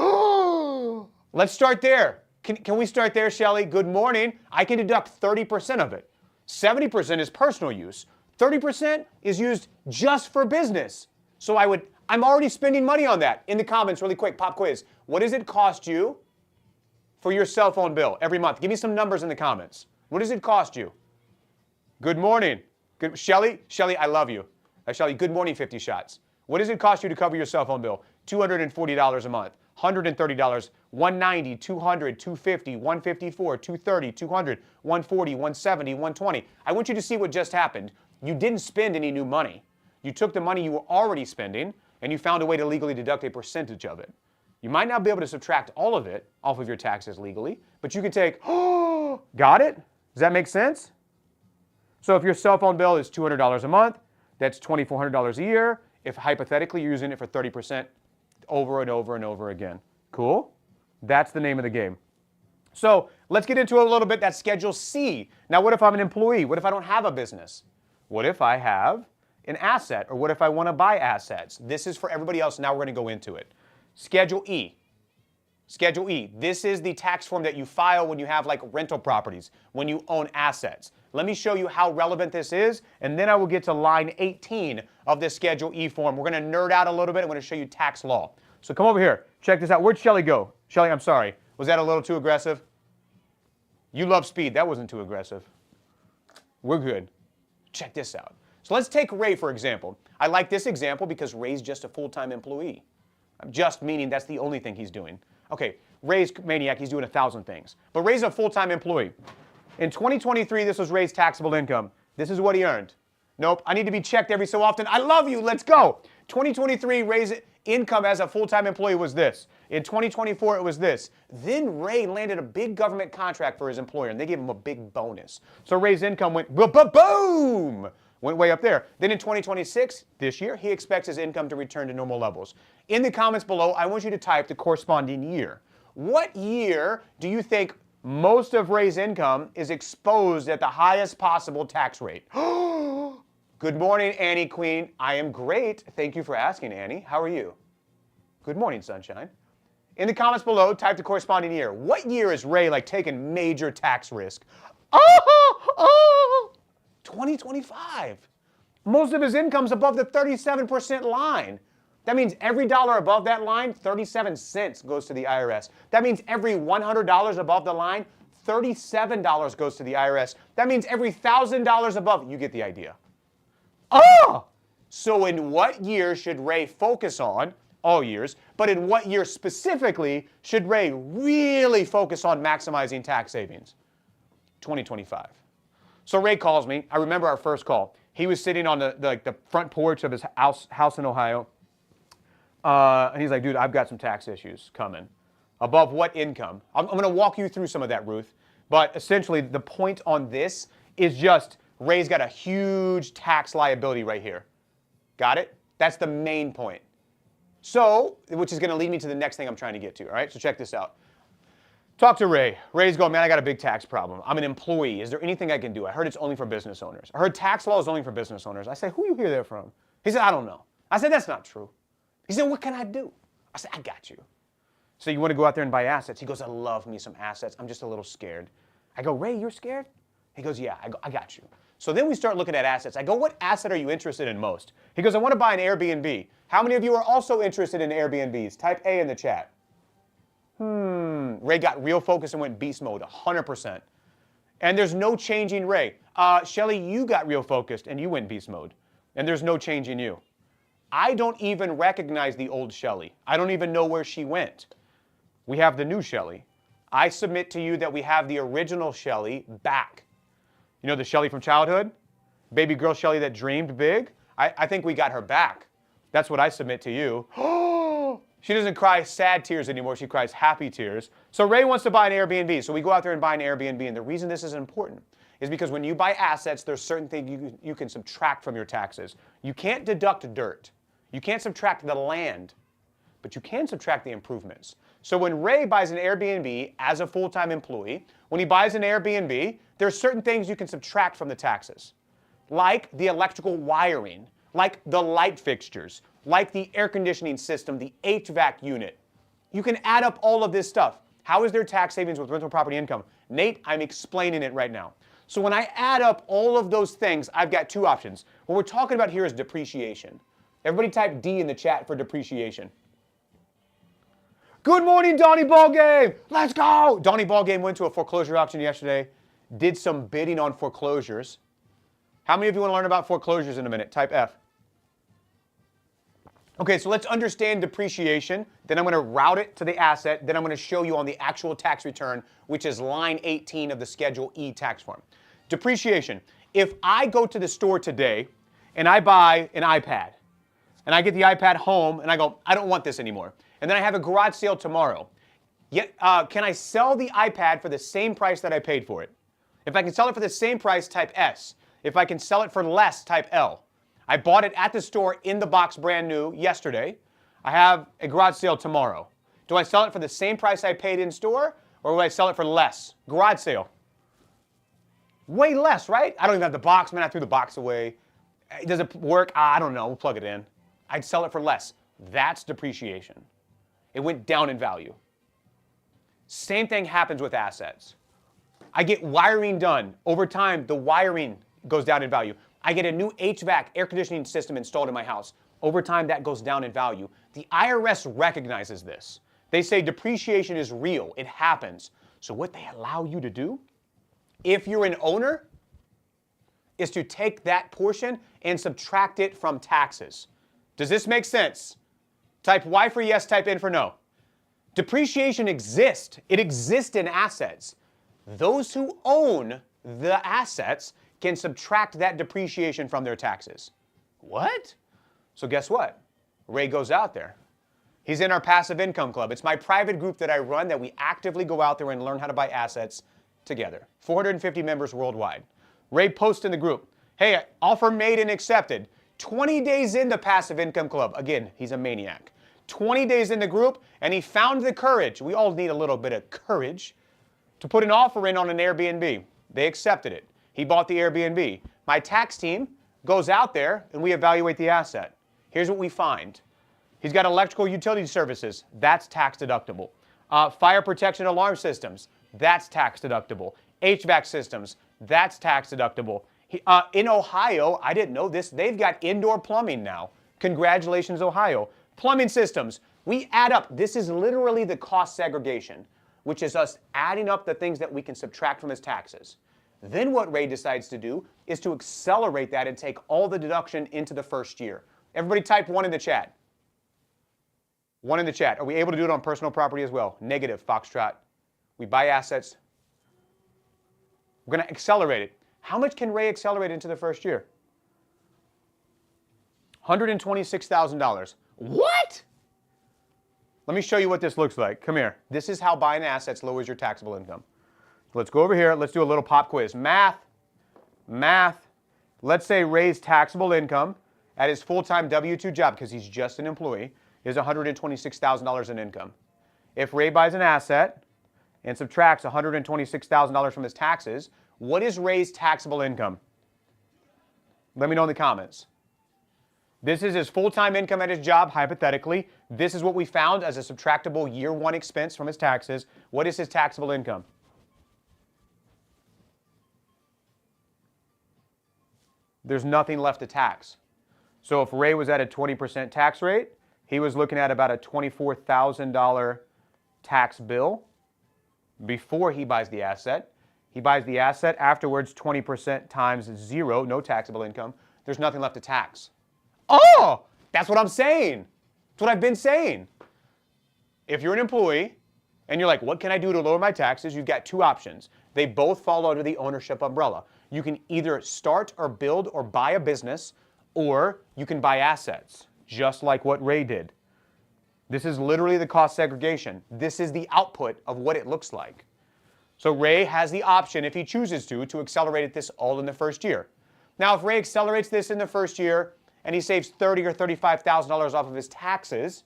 Let's start there. Can we start there, Shelly? Good morning. I can deduct 30% of it. 70% is personal use. 30% is used just for business. So I'm already spending money on that. In the comments, really quick, pop quiz. What does it cost you for your cell phone bill every month? Give me some numbers in the comments. What does it cost you? Good morning. Shelly, I love you. Shelly, good morning, 50 shots. What does it cost you to cover your cell phone bill? $240 a month, $130, $190, $200, $250, $154, $230, $200, $140, $170, $120. I want you to see what just happened. You didn't spend any new money. You took the money you were already spending and you found a way to legally deduct a percentage of it. You might not be able to subtract all of it off of your taxes legally, but you can take, got it? Does that make sense? So if your cell phone bill is $200 a month, that's $2,400 a year. If hypothetically you're using it for 30% over and over and over again. Cool? That's the name of the game. So let's get into it a little bit. That's Schedule C. Now what if I'm an employee? What if I don't have a business? What if I have an asset? Or what if I want to buy assets? This is for everybody else. Now we're going to go into it. Schedule E. Schedule E. This is the tax form that you file when you have like rental properties, when you own assets. Let me show you how relevant this is, and then I will get to line 18 of this Schedule E form. We're going to nerd out a little bit. I'm going to show you tax law. So come over here. Check this out. Where'd Shelly go? Shelly, I'm sorry. Was that a little too aggressive? You love speed. That wasn't too aggressive. We're good. Check this out. So let's take Ray, for example. I like this example because Ray's just a full-time employee. Just meaning that's the only thing he's doing. Okay, Ray's maniac. He's doing 1,000 things. But Ray's a full-time employee. In 2023, this was Ray's taxable income. This is what he earned. Nope, I need to be checked every so often. I love you, let's go. 2023, Ray's income as a full-time employee was this. In 2024, it was this. Then Ray landed a big government contract for his employer, and they gave him a big bonus. So Ray's income went boom, went way up there. Then in 2026, this year, he expects his income to return to normal levels. In the comments below, I want you to type the corresponding year. What year do you think most of Ray's income is exposed at the highest possible tax rate? Good morning, Annie Queen. I am great. Thank you for asking, Annie. How are you? Good morning, sunshine. In the comments below, type the corresponding year. What year is Ray like taking major tax risk? 2025. Most of his income's above the 37% line. That means every dollar above that line, 37 cents goes to the IRS. That means every $100 above the line, $37 goes to the IRS. That means every $1,000 above, you get the idea. So in what year should Ray focus on? All years. But in what year specifically should Ray really focus on maximizing tax savings? 2025. So Ray calls me. I remember our first call. He was sitting on the front porch of his house in Ohio. And he's like, dude, I've got some tax issues coming. Above what income? I'm going to walk you through some of that, Ruth. But essentially, the point on this is just Ray's got a huge tax liability right here. Got it? That's the main point. So, which is going to lead me to the next thing I'm trying to get to, all right? So check this out. Talk to Ray. Ray's going, man, I got a big tax problem. I'm an employee. Is there anything I can do? I heard it's only for business owners. I heard tax law is only for business owners. I said, who you hear that from? He said, I don't know. I said, that's not true. He said, what can I do? I said, I got you. So you want to go out there and buy assets? He goes, I love me some assets. I'm just a little scared. I go, Ray, you're scared? He goes, yeah. I go, I got you. So then we start looking at assets. I go, what asset are you interested in most? He goes, I want to buy an Airbnb. How many of you are also interested in Airbnbs? Type A in the chat. Ray got real focused and went beast mode, 100%. And there's no changing Ray. Shelly, you got real focused and you went beast mode. And there's no changing you. I don't even recognize the old Shelly. I don't even know where she went. We have the new Shelly. I submit to you that we have the original Shelly back. You know the Shelly from childhood? Baby girl Shelly that dreamed big? I think we got her back. That's what I submit to you. She doesn't cry sad tears anymore. She cries happy tears. So Ray wants to buy an Airbnb. So we go out there and buy an Airbnb. And the reason this is important is because when you buy assets, there's certain things you can subtract from your taxes. You can't deduct dirt. You can't subtract the land, but you can subtract the improvements. So when Ray buys an Airbnb as a full-time employee, when he buys an Airbnb, there are certain things you can subtract from the taxes, like the electrical wiring, like the light fixtures, like the air conditioning system, the HVAC unit. You can add up all of this stuff. How is there tax savings with rental property income? Nate, I'm explaining it right now. So when I add up all of those things, I've got two options. What we're talking about here is depreciation. Everybody type D in the chat for depreciation. Good morning, Donnie Ballgame. Let's go. Donnie Ballgame went to a foreclosure auction yesterday, did some bidding on foreclosures. How many of you want to learn about foreclosures in a minute? Type F. Okay, so let's understand depreciation. Then I'm going to route it to the asset. Then I'm going to show you on the actual tax return, which is line 18 of the Schedule E tax form. Depreciation. If I go to the store today and I buy an iPad, and I get the iPad home and I go, I don't want this anymore. And then I have a garage sale tomorrow. Yet, can I sell the iPad for the same price that I paid for it? If I can sell it for the same price, type S. If I can sell it for less, type L. I bought it at the store in the box brand new yesterday. I have a garage sale tomorrow. Do I sell it for the same price I paid in store, or will I sell it for less? Garage sale. Way less, right? I don't even have the box, man. I threw the box away. Does it work? I don't know. We'll plug it in. I'd sell it for less. That's depreciation. It went down in value. Same thing happens with assets. I get wiring done. Over time, the wiring goes down in value. I get a new HVAC air conditioning system installed in my house. Over time, that goes down in value. The IRS recognizes this. They say depreciation is real. It happens. So what they allow you to do, if you're an owner, is to take that portion and subtract it from taxes. Does this make sense? Type Y for yes, type N for no. Depreciation exists. It exists in assets. Those who own the assets can subtract that depreciation from their taxes. What? So guess what? Ray goes out there. He's in our passive income club. It's my private group that I run that we actively go out there and learn how to buy assets together. 450 members worldwide. Ray posts in the group, hey, offer made and accepted. 20 days into passive income club. Again, he's a maniac. 20 days in the group, and he found the courage. We all need a little bit of courage to put an offer in on an Airbnb. They accepted it. He bought the Airbnb. My tax team goes out there, and we evaluate the asset. Here's what we find. He's got electrical utility services. That's tax deductible. Fire protection alarm systems. That's tax deductible. HVAC systems. That's tax deductible. In Ohio, I didn't know this, they've got indoor plumbing now. Congratulations, Ohio. Plumbing systems. We add up. This is literally the cost segregation, which is us adding up the things that we can subtract from his taxes. Then what Ray decides to do is to accelerate that and take all the deduction into the first year. Everybody type 1 in the chat. 1 in the chat. Are we able to do it on personal property as well? Negative, Foxtrot. We buy assets. We're going to accelerate it. How much can Ray accelerate into the first year? $126,000. What? Let me show you what this looks like. Come here. This is how buying assets lowers your taxable income. Let's go over here. Let's do a little pop quiz. Math. Let's say Ray's taxable income at his full-time W-2 job, because he's just an employee, is $126,000 in income. If Ray buys an asset and subtracts $126,000 from his taxes, what is Ray's taxable income? Let me know in the comments. This is his full-time income at his job, hypothetically. This is what we found as a subtractable year 1 expense from his taxes. What is his taxable income? There's nothing left to tax. So if Ray was at a 20% tax rate, he was looking at about a $24,000 tax bill before he buys the asset. He buys the asset afterwards, 20% times 0, no taxable income. There's nothing left to tax. Oh, that's what I'm saying. That's what I've been saying. If you're an employee and you're like, what can I do to lower my taxes? You've got two options. They both fall under the ownership umbrella. You can either start or build or buy a business, or you can buy assets, just like what Ray did. This is literally the cost segregation. This is the output of what it looks like. So Ray has the option, if he chooses to accelerate this all in the first year. Now, if Ray accelerates this in the first year and he saves $30,000 or $35,000 off of his taxes,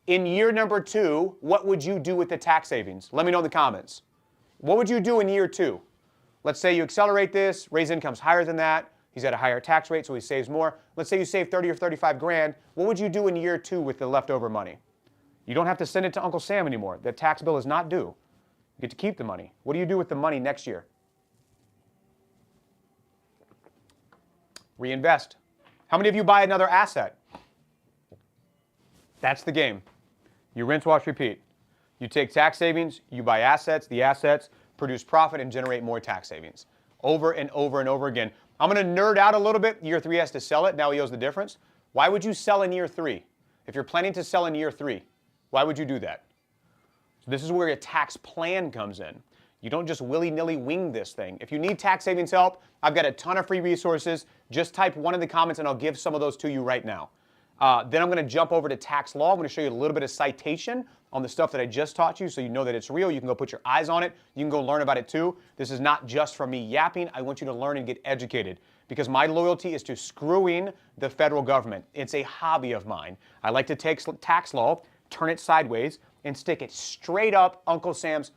in year number 2, what would you do with the tax savings? Let me know in the comments. What would you do in year 2? Let's say you accelerate this, Ray's income's higher than that, He's at a higher tax rate, so he saves more. Let's say you save 30 or 35 grand. What would you do in year 2 with the leftover money? You don't have to send it to Uncle Sam anymore. The tax bill is not due. You get to keep the money. What do you do with the money next year? Reinvest. How many of you buy another asset? That's the game. You rinse, wash, repeat. You take tax savings, you buy assets, the assets produce profit and generate more tax savings. Over and over and over again. I'm going to nerd out a little bit. Year 3 has to sell it. Now he owes the difference. Why would you sell in year 3? If you're planning to sell in year 3, why would you do that? So this is where a tax plan comes in. You don't just willy-nilly wing this thing. If you need tax savings help, I've got a ton of free resources. Just type one in the comments and I'll give some of those to you right now. Then I'm going to jump over to tax law. I'm going to show you a little bit of citation on the stuff that I just taught you so you know that it's real. You can go put your eyes on it. You can go learn about it too. This is not just from me yapping. I want you to learn and get educated because my loyalty is to screwing the federal government. It's a hobby of mine. I like to take tax law, turn it sideways, and stick it straight up Uncle Sam's.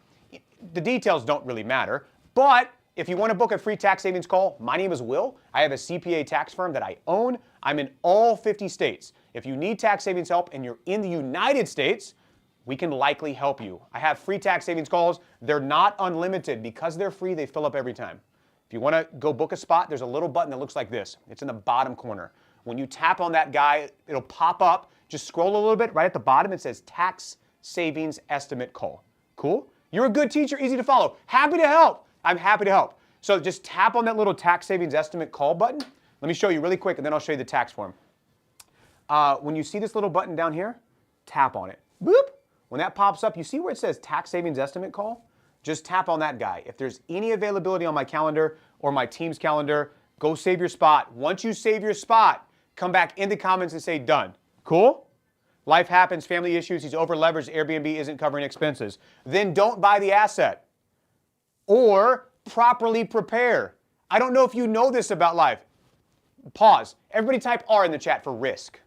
The details don't really matter, but if you want to book a free tax savings call, my name is Will. I have a CPA tax firm that I own. I'm in all 50 states. If you need tax savings help and you're in the United States, we can likely help you. I have free tax savings calls. They're not unlimited. Because they're free, they fill up every time. If you want to go book a spot, there's a little button that looks like this. It's in the bottom corner. When you tap on that guy, it'll pop up. Just scroll a little bit. Right at the bottom, it says Tax Savings Estimate Call. Cool? You're a good teacher, easy to follow. Happy to help. I'm happy to help. So just tap on that little tax savings estimate call button. Let me show you really quick, and then I'll show you the tax form. When you see this little button down here, tap on it. Boop. When that pops up, you see where it says tax savings estimate call? Just tap on that guy. If there's any availability on my calendar or my team's calendar, go save your spot. Once you save your spot, come back in the comments and say done. Cool? Life happens, family issues, he's over leveraged, Airbnb isn't covering expenses. Then don't buy the asset. Or properly prepare. I don't know if you know this about life. Pause. Everybody type R in the chat for risk.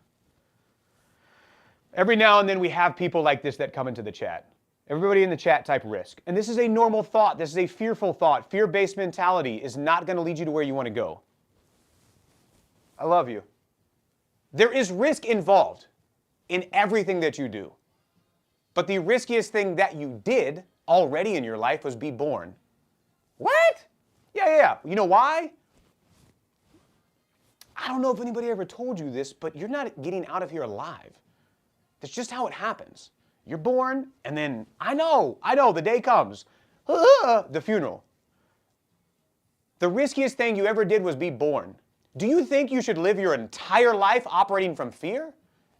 Every now and then we have people like this that come into the chat. Everybody in the chat type risk. And this is a normal thought. This is a fearful thought. Fear-based mentality is not going to lead you to where you want to go. I love you. There is risk involved in everything that you do. But the riskiest thing that you did already in your life was be born. What? Yeah. You know why? I don't know if anybody ever told you this, but you're not getting out of here alive. That's just how it happens. You're born, and then, I know, the day comes. The funeral. The riskiest thing you ever did was be born. Do you think you should live your entire life operating from fear?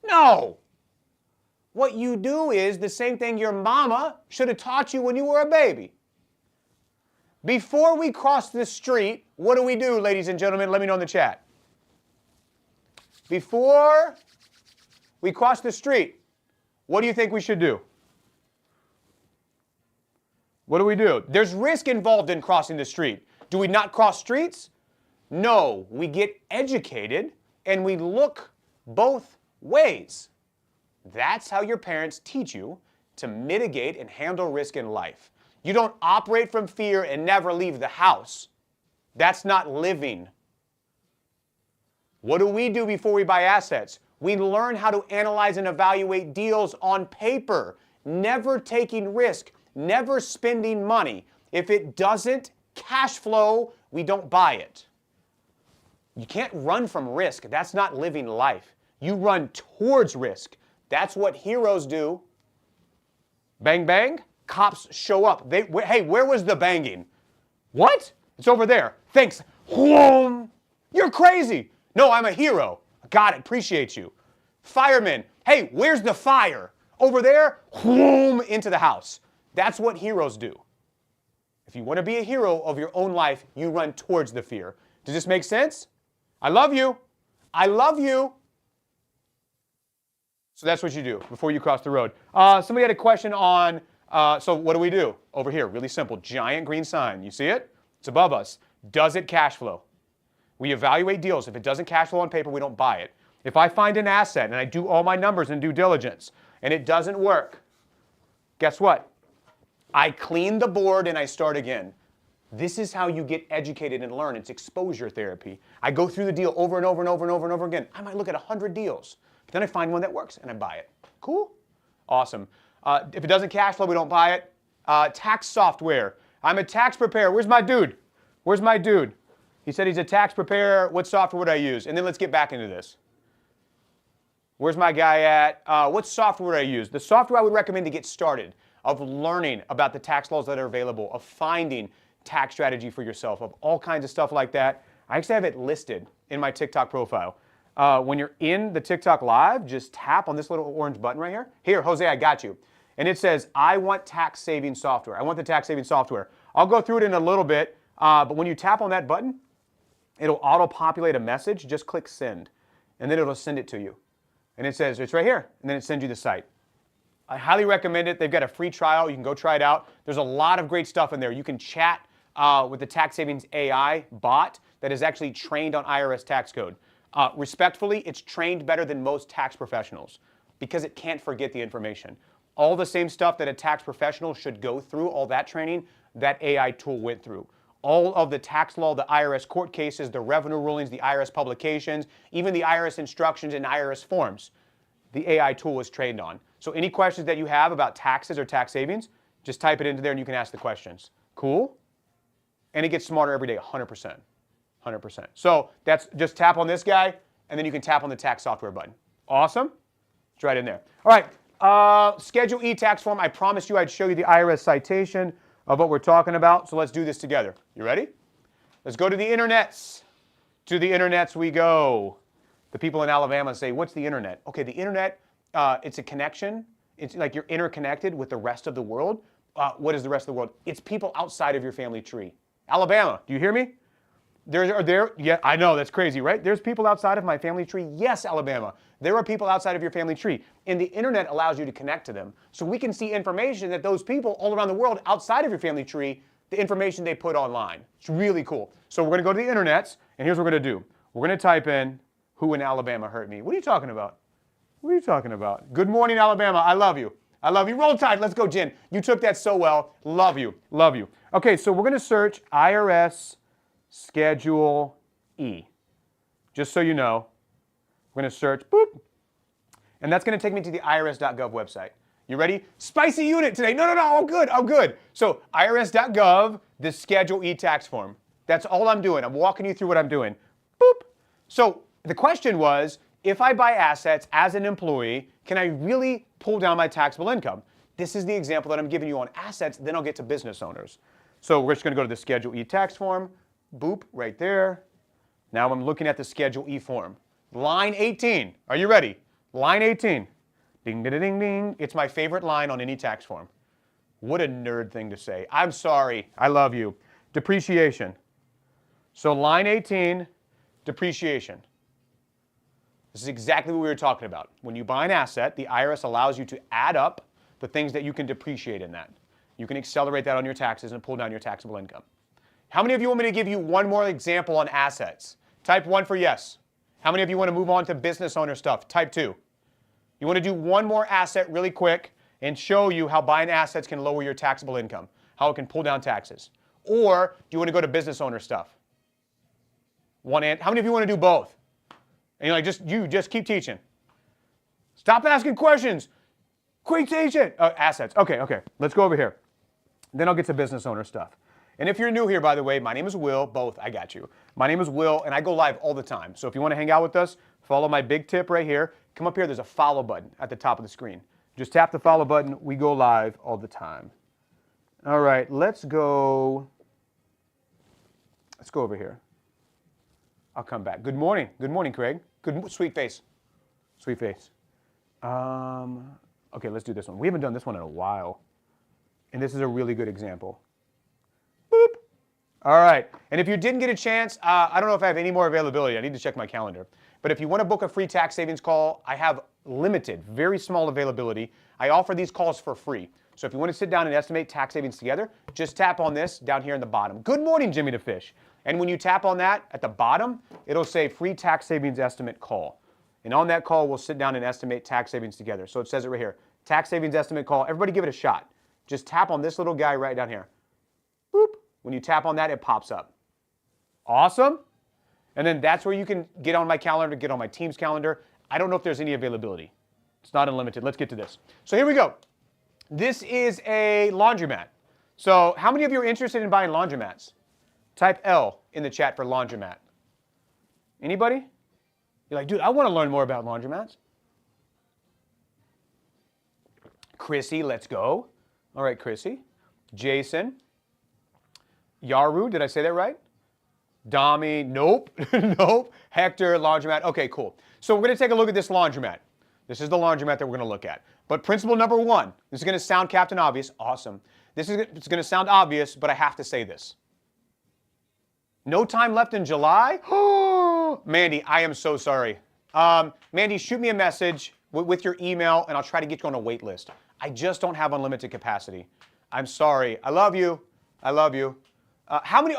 No. What you do is the same thing your mama should have taught you when you were a baby. Before we cross the street, what do we do, ladies and gentlemen? Let me know in the chat. Before we cross the street, what do you think we should do? What do we do? There's risk involved in crossing the street. Do we not cross streets? No, we get educated and we look both ways. That's how your parents teach you to mitigate and handle risk in life. You don't operate from fear and never leave the house. That's not living. What do we do before we buy assets? We learn how to analyze and evaluate deals on paper, never taking risk, never spending money. If it doesn't cash flow, we don't buy it. You can't run from risk. That's not living life. You run towards risk. That's what heroes do. Bang, bang. Cops show up. Hey, where was the banging? What? It's over there. Thanks. Whoom. You're crazy. No, I'm a hero. Got it. Appreciate you. Firemen. Hey, where's the fire? Over there. Whoom. Into the house. That's what heroes do. If you want to be a hero of your own life, you run towards the fear. Does this make sense? I love you. I love you. So that's what you do before you cross the road. Somebody had a question on, so what do we do? Over here, really simple, giant green sign. You see it? It's above us. Does it cash flow? We evaluate deals. If it doesn't cash flow on paper, we don't buy it. If I find an asset and I do all my numbers and due diligence and it doesn't work, guess what? I clean the board and I start again. This is how you get educated and learn. It's exposure therapy. I go through the deal over and over and over and over and over again. I might look at 100 deals. But then I find one that works and I buy it. Cool? Awesome. If it doesn't cash flow, we don't buy it. Tax software. I'm a tax preparer. Where's my dude? Where's my dude? He said he's a tax preparer. What software would I use? And then let's get back into this. Where's my guy at? What software would I use? The software I would recommend to get started, of learning about the tax laws that are available, of finding tax strategy for yourself, of all kinds of stuff like that. I actually have it listed in my TikTok profile. When you're in the TikTok live, just tap on this little orange button right here. Here, Jose, I got you. And it says, I want tax saving software. I want the tax saving software. I'll go through it in a little bit, but when you tap on that button, it'll auto-populate a message. Just click send, and then it'll send it to you. And it says, it's right here, and then it sends you the site. I highly recommend it. They've got a free trial. You can go try it out. There's a lot of great stuff in there. You can chat with the tax savings AI bot that is actually trained on IRS tax code. Respectfully, it's trained better than most tax professionals because it can't forget the information. All the same stuff that a tax professional should go through, all that training, that AI tool went through. All of the tax law, the IRS court cases, the revenue rulings, the IRS publications, even the IRS instructions and IRS forms, the AI tool was trained on. So any questions that you have about taxes or tax savings, just type it into there and you can ask the questions. Cool? And it gets smarter every day, 100%. 100%. So that's just tap on this guy, and then you can tap on the tax software button. Awesome? It's right in there. All right, Schedule E tax form. I promised you I'd show you the IRS citation of what we're talking about, so let's do this together. You ready? Let's go to the internets. To the internets we go. The people in Alabama say, what's the internet? Okay, the internet, it's a connection. It's like you're interconnected with the rest of the world. What is the rest of the world? It's people outside of your family tree. Alabama, do you hear me? Yeah, I know, that's crazy, right? There's people outside of my family tree. Yes, Alabama. There are people outside of your family tree. And the internet allows you to connect to them. So we can see information that those people all around the world outside of your family tree, the information they put online. It's really cool. So we're going to go to the internets, and here's what we're going to do. We're going to type in, who in Alabama hurt me? What are you talking about? What are you talking about? Good morning, Alabama. I love you. I love you. Roll Tide. Let's go, Jen. You took that so well. Love you. Love you. Okay, so we're going to search IRS Schedule E. Just so you know, we're going to search, boop, and that's going to take me to the irs.gov website. You ready? Spicy unit today. No, I'm good. So irs.gov, the Schedule E tax form. That's all I'm doing. I'm walking you through what I'm doing. Boop. So the question was, if I buy assets as an employee, can I really pull down my taxable income? This is the example that I'm giving you on assets, then I'll get to business owners. So we're just going to go to the Schedule E tax form. Boop, right there. Now I'm looking at the Schedule E form. Line 18. Are you ready? Line 18. Ding, ding, ding, ding. It's my favorite line on any tax form. What a nerd thing to say. I'm sorry. I love you. Depreciation. So line 18, depreciation. This is exactly what we were talking about. When you buy an asset, the IRS allows you to add up the things that you can depreciate in that. You can accelerate that on your taxes and pull down your taxable income. How many of you want me to give you one more example on assets? Type 1 for yes. How many of you want to move on to business owner stuff? Type 2. You want to do one more asset really quick and show you how buying assets can lower your taxable income, how it can pull down taxes. Or do you want to go to business owner stuff? How many of you want to do both? And you're like, just keep teaching. Stop asking questions. Quit teaching. Assets. Okay. Let's go over here. Then I'll get to business owner stuff. And if you're new here, by the way, my name is Will. Both, I got you. My name is Will, and I go live all the time. So if you want to hang out with us, follow my big tip right here. Come up here. There's a follow button at the top of the screen. Just tap the follow button. We go live all the time. All right, let's go over here. I'll come back. Good morning. Good morning, Craig. Sweet face. Sweet face. Okay, let's do this one. We haven't done this one in a while. And this is a really good example. Boop. All right. And if you didn't get a chance, I don't know if I have any more availability. I need to check my calendar. But if you want to book a free tax savings call, I have limited, very small availability. I offer these calls for free. So if you want to sit down and estimate tax savings together, just tap on this down here in the bottom. Good morning, Jimmy the Fish. And when you tap on that at the bottom, it'll say free tax savings estimate call. And on that call, we'll sit down and estimate tax savings together. So it says it right here, tax savings estimate call. Everybody give it a shot. Just tap on this little guy right down here. Boop. When you tap on that, it pops up. Awesome. And then that's where you can get on my calendar, get on my team's calendar. I don't know if there's any availability. It's not unlimited. Let's get to this. So here we go. This is a laundromat. So how many of you are interested in buying laundromats? Type L in the chat for laundromat. Anybody? You're like, dude, I want to learn more about laundromats. Chrissy, let's go. All right, Chrissy. Jason. Yaru, did I say that right? Dami, nope, nope. Hector, laundromat. Okay, cool. So we're going to take a look at this laundromat. This is the laundromat that we're going to look at. But principle number one, this is going to sound Captain Obvious. Awesome. It's going to sound obvious, but I have to say this. No time left in July? Mandy, I am so sorry. Mandy, shoot me a message with your email, and I'll try to get you on a wait list. I just don't have unlimited capacity. I'm sorry. I love you. I love you. How many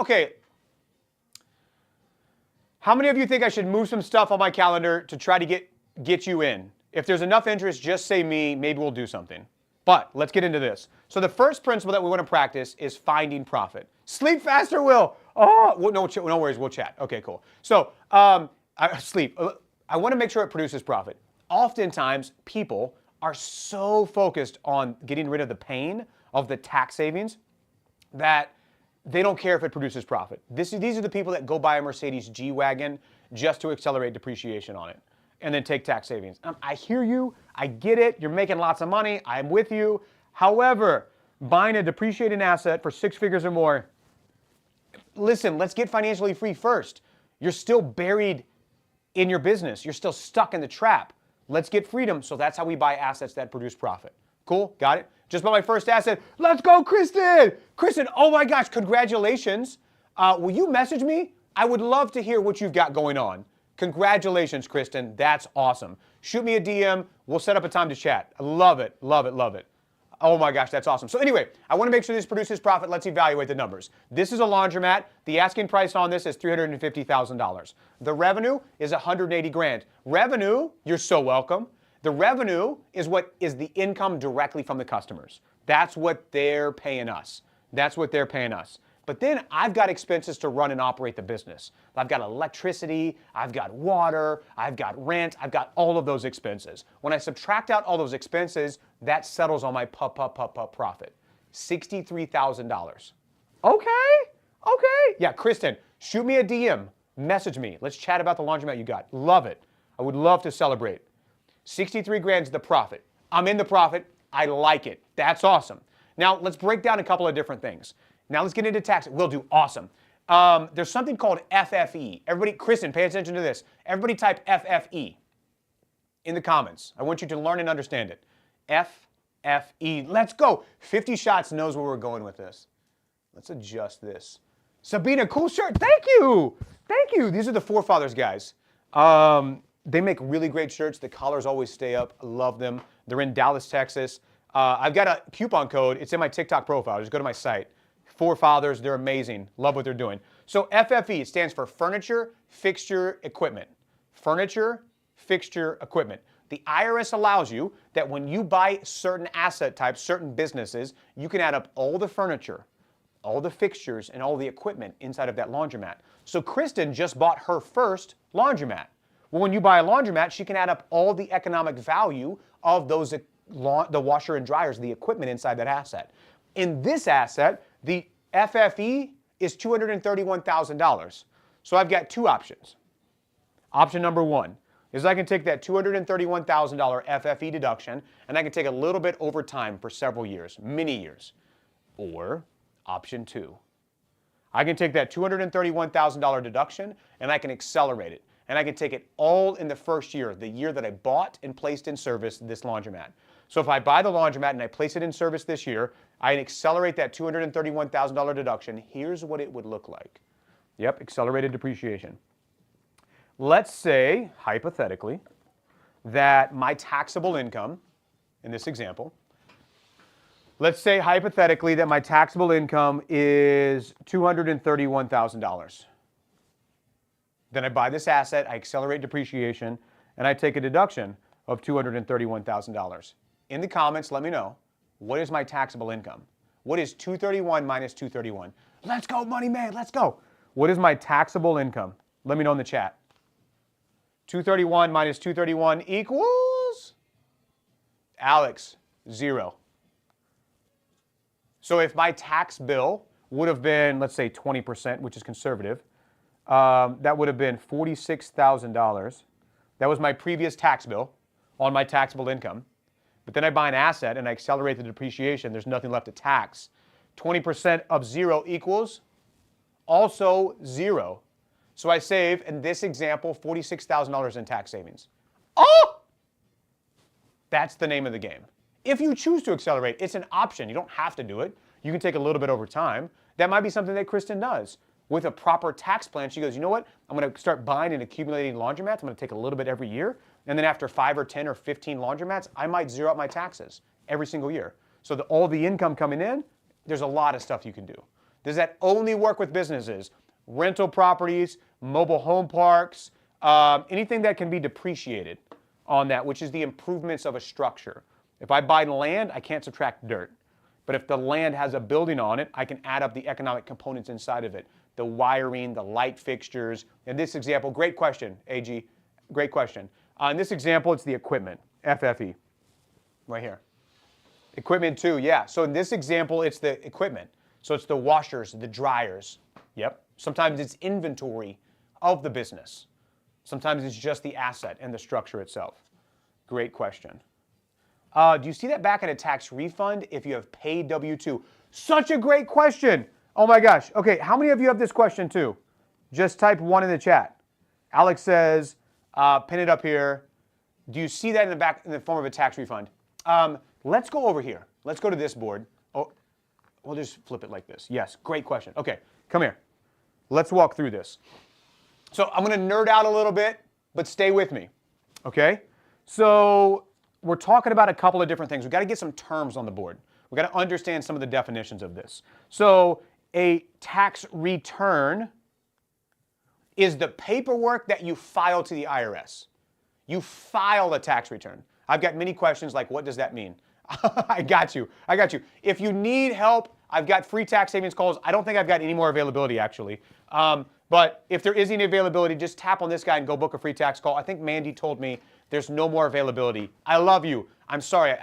of you think I should move some stuff on my calendar to try to get you in? If there's enough interest, just say me. Maybe we'll do something. But let's get into this. So the first principle that we want to practice is finding profit. Sleep faster, Will. Oh, well, no worries. We'll chat. Okay, cool. So sleep. I want to make sure it produces profit. Oftentimes, people are so focused on getting rid of the pain of the tax savings that they don't care if it produces profit. These are the people that go buy a Mercedes G-Wagon just to accelerate depreciation on it and then take tax savings. I hear you. I get it. You're making lots of money. I'm with you. However, buying a depreciating asset for 6 figures or more, listen, let's get financially free first. You're still buried in your business. You're still stuck in the trap. Let's get freedom. So that's how we buy assets that produce profit. Cool? Got it? Just bought my first asset. Let's go, Kristen! Kristen, oh my gosh, congratulations. Will you message me? I would love to hear what you've got going on. Congratulations, Kristen. That's awesome. Shoot me a DM. We'll set up a time to chat. I love it, love it, love it. Oh my gosh, that's awesome. So anyway, I want to make sure this produces profit. Let's evaluate the numbers. This is a laundromat. The asking price on this is $350,000. The revenue is 180 grand. Revenue, you're so welcome. The revenue is what is the income directly from the customers. That's what they're paying us. That's what they're paying us. But then I've got expenses to run and operate the business. I've got electricity, I've got water, I've got rent, I've got all of those expenses. When I subtract out all those expenses, that settles on my profit. $63,000. Okay. Yeah, Kristen, shoot me a DM, message me. Let's chat about the laundromat you got. Love it. I would love to celebrate. 63 grand is the profit. I'm in the profit. I like it. That's awesome. Now, let's break down a couple of different things. Now, let's get into tax. We'll do awesome. There's something called FFE. Everybody, Kristen, pay attention to this. Everybody type FFE in the comments. I want you to learn and understand it. FFE. Let's go. 50 Shots knows where we're going with this. Let's adjust this. Sabina, cool shirt. Thank you. Thank you. These are the Forefathers guys. They make really great shirts. The collars always stay up. I love them. They're in Dallas, Texas. I've got a coupon code. It's in my TikTok profile. Just go to my site. Forefathers, they're amazing. Love what they're doing. So FFE stands for Furniture, Fixture, Equipment. Furniture, Fixture, Equipment. The IRS allows you that when you buy certain asset types, certain businesses, you can add up all the furniture, all the fixtures, and all the equipment inside of that laundromat. So Kristen just bought her first laundromat. Well, when you buy a laundromat, she can add up all the economic value of those the washer and dryers, the equipment inside that asset. In this asset, the FFE is $231,000. So I've got two options. Option number one is I can take that $231,000 FFE deduction and I can take a little bit over time for several years, many years. Or option two, I can take that $231,000 deduction and I can accelerate it. And I can take it all in the first year, the year that I bought and placed in service this laundromat. So if I buy the laundromat and I place it in service this year, I accelerate that $231,000 deduction. Here's what it would look like. Yep, accelerated depreciation. Let's say, hypothetically, that my taxable income, in this example, let's say hypothetically that my taxable income is $231,000. Then I buy this asset, I accelerate depreciation, and I take a deduction of $231,000. In the comments, let me know, what is my taxable income? What is 231 minus 231? Let's go, money made. Let's go. What is my taxable income? Let me know in the chat. 231 minus 231 equals, Alex, 0. So if my tax bill would have been, let's say 20%, which is conservative, that would have been $46,000. That was my previous tax bill on my taxable income. But then I buy an asset and I accelerate the depreciation. There's nothing left to tax. 20% of 0 equals also 0. So I save, in this example, $46,000 in tax savings. Oh! That's the name of the game. If you choose to accelerate, it's an option. You don't have to do it. You can take a little bit over time. That might be something that Kristen does. With a proper tax plan, she goes, you know what? I'm going to start buying and accumulating laundromats. I'm going to take a little bit every year. And then after 5 or 10 or 15 laundromats, I might zero out my taxes every single year. So all the income coming in, there's a lot of stuff you can do. Does that only work with businesses? Rental properties, mobile home parks, anything that can be depreciated on that, which is the improvements of a structure. If I buy land, I can't subtract dirt. But if the land has a building on it, I can add up the economic components inside of it. The wiring, the light fixtures. In this example, great question, AG, great question. In this example, it's the equipment, FFE, right here. Equipment 2, yeah. So in this example, it's the equipment. So it's the washers, the dryers. Yep. Sometimes it's inventory of the business. Sometimes it's just the asset and the structure itself. Great question. Do you see that back in a tax refund if you have paid W-2? Such a great question. Oh my gosh. Okay, how many of you have this question too? Just type 1 in the chat. Alex says, pin it up here. Do you see that in the back in the form of a tax refund? Let's go over here. Let's go to this board. Oh, we'll just flip it like this. Yes, great question. Okay, come here. Let's walk through this. So I'm going to nerd out a little bit, but stay with me. Okay? So we're talking about a couple of different things. We've got to get some terms on the board. We've got to understand some of the definitions of this. So a tax return is the paperwork that you file to the IRS. You file a tax return. I've got many questions like, what does that mean? I got you. I got you. If you need help, I've got free tax savings calls. I don't think I've got any more availability, actually. But if there is any availability, just tap on this guy and go book a free tax call. I think Mandy told me there's no more availability. I love you. I'm sorry.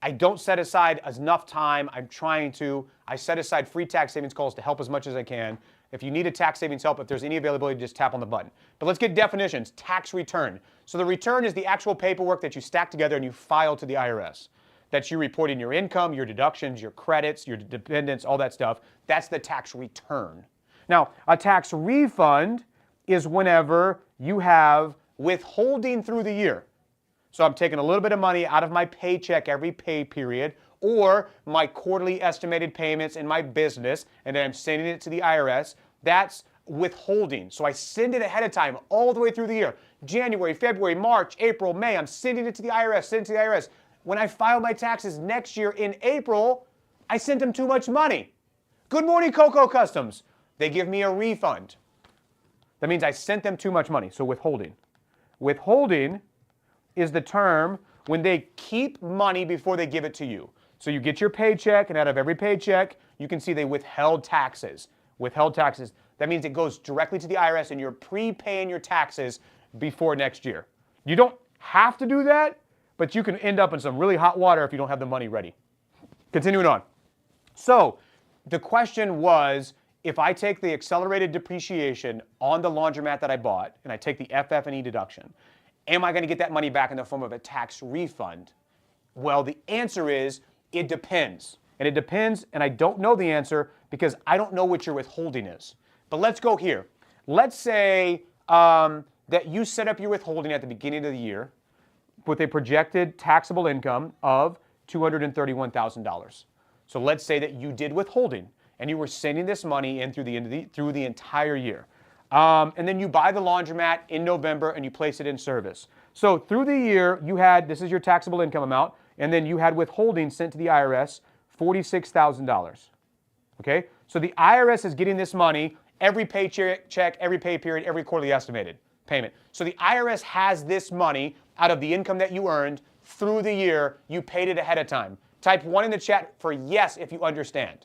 I don't set aside enough time. I'm trying to. I set aside free tax savings calls to help as much as I can. If you need a tax savings help, if there's any availability, just tap on the button. But let's get definitions. Tax return. So the return is the actual paperwork that you stack together and you file to the IRS. That's you reporting your income, your deductions, your credits, your dependents, all that stuff. That's the tax return. Now, a tax refund is whenever you have withholding through the year. So I'm taking a little bit of money out of my paycheck every pay period or my quarterly estimated payments in my business, and then I'm sending it to the IRS. That's withholding. So I send it ahead of time all the way through the year. January, February, March, April, May, I'm sending it to the IRS, send it to the IRS. When I file my taxes next year in April, I sent them too much money. Good morning, Coco Customs. They give me a refund. That means I sent them too much money, so withholding. Withholding is the term when they keep money before they give it to you. So you get your paycheck, and out of every paycheck, you can see they withheld taxes. Withheld taxes. That means it goes directly to the IRS, and you're prepaying your taxes before next year. You don't have to do that, but you can end up in some really hot water if you don't have the money ready. Continuing on. So the question was, if I take the accelerated depreciation on the laundromat that I bought, and I take the FF&E deduction, am I going to get that money back in the form of a tax refund? Well, the answer is, it depends. And it depends, and I don't know the answer because I don't know what your withholding is. But let's go here. Let's say that you set up your withholding at the beginning of the year with a projected taxable income of $231,000. So let's say that you did withholding and you were sending this money in through the entire year. And then you buy the laundromat in November and you place it in service. So through the year, you had, this is your taxable income amount, and then you had withholding sent to the IRS, $46,000. Okay? So the IRS is getting this money every paycheck, every pay period, every quarterly estimated payment. So the IRS has this money out of the income that you earned through the year. You paid it ahead of time. Type 1 in the chat for yes if you understand.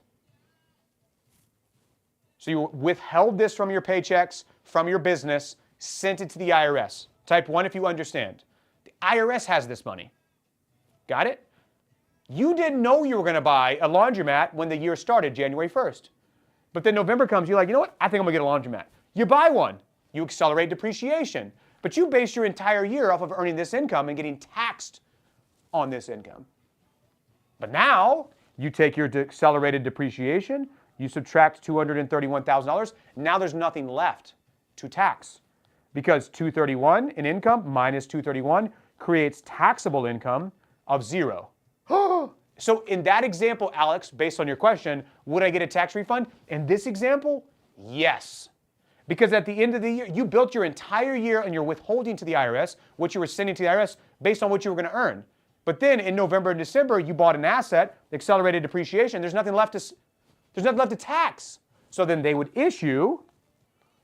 So you withheld this from your paychecks, from your business, sent it to the IRS. Type 1 if you understand. The IRS has this money. Got it? You didn't know you were going to buy a laundromat when the year started, January 1st. But then November comes, you're like, you know what? I think I'm going to get a laundromat. You buy one. You accelerate depreciation. But you base your entire year off of earning this income and getting taxed on this income. But now, you take your accelerated depreciation, you subtract $231,000, now there's nothing left to tax. Because 231 in income minus 231 creates taxable income of 0. So in that example, Alex, based on your question, would I get a tax refund? In this example, yes. Because at the end of the year, you built your entire year and you're withholding to the IRS what you were sending to the IRS based on what you were going to earn. But then in November and December, you bought an asset, accelerated depreciation, there's nothing left to tax. So then they would issue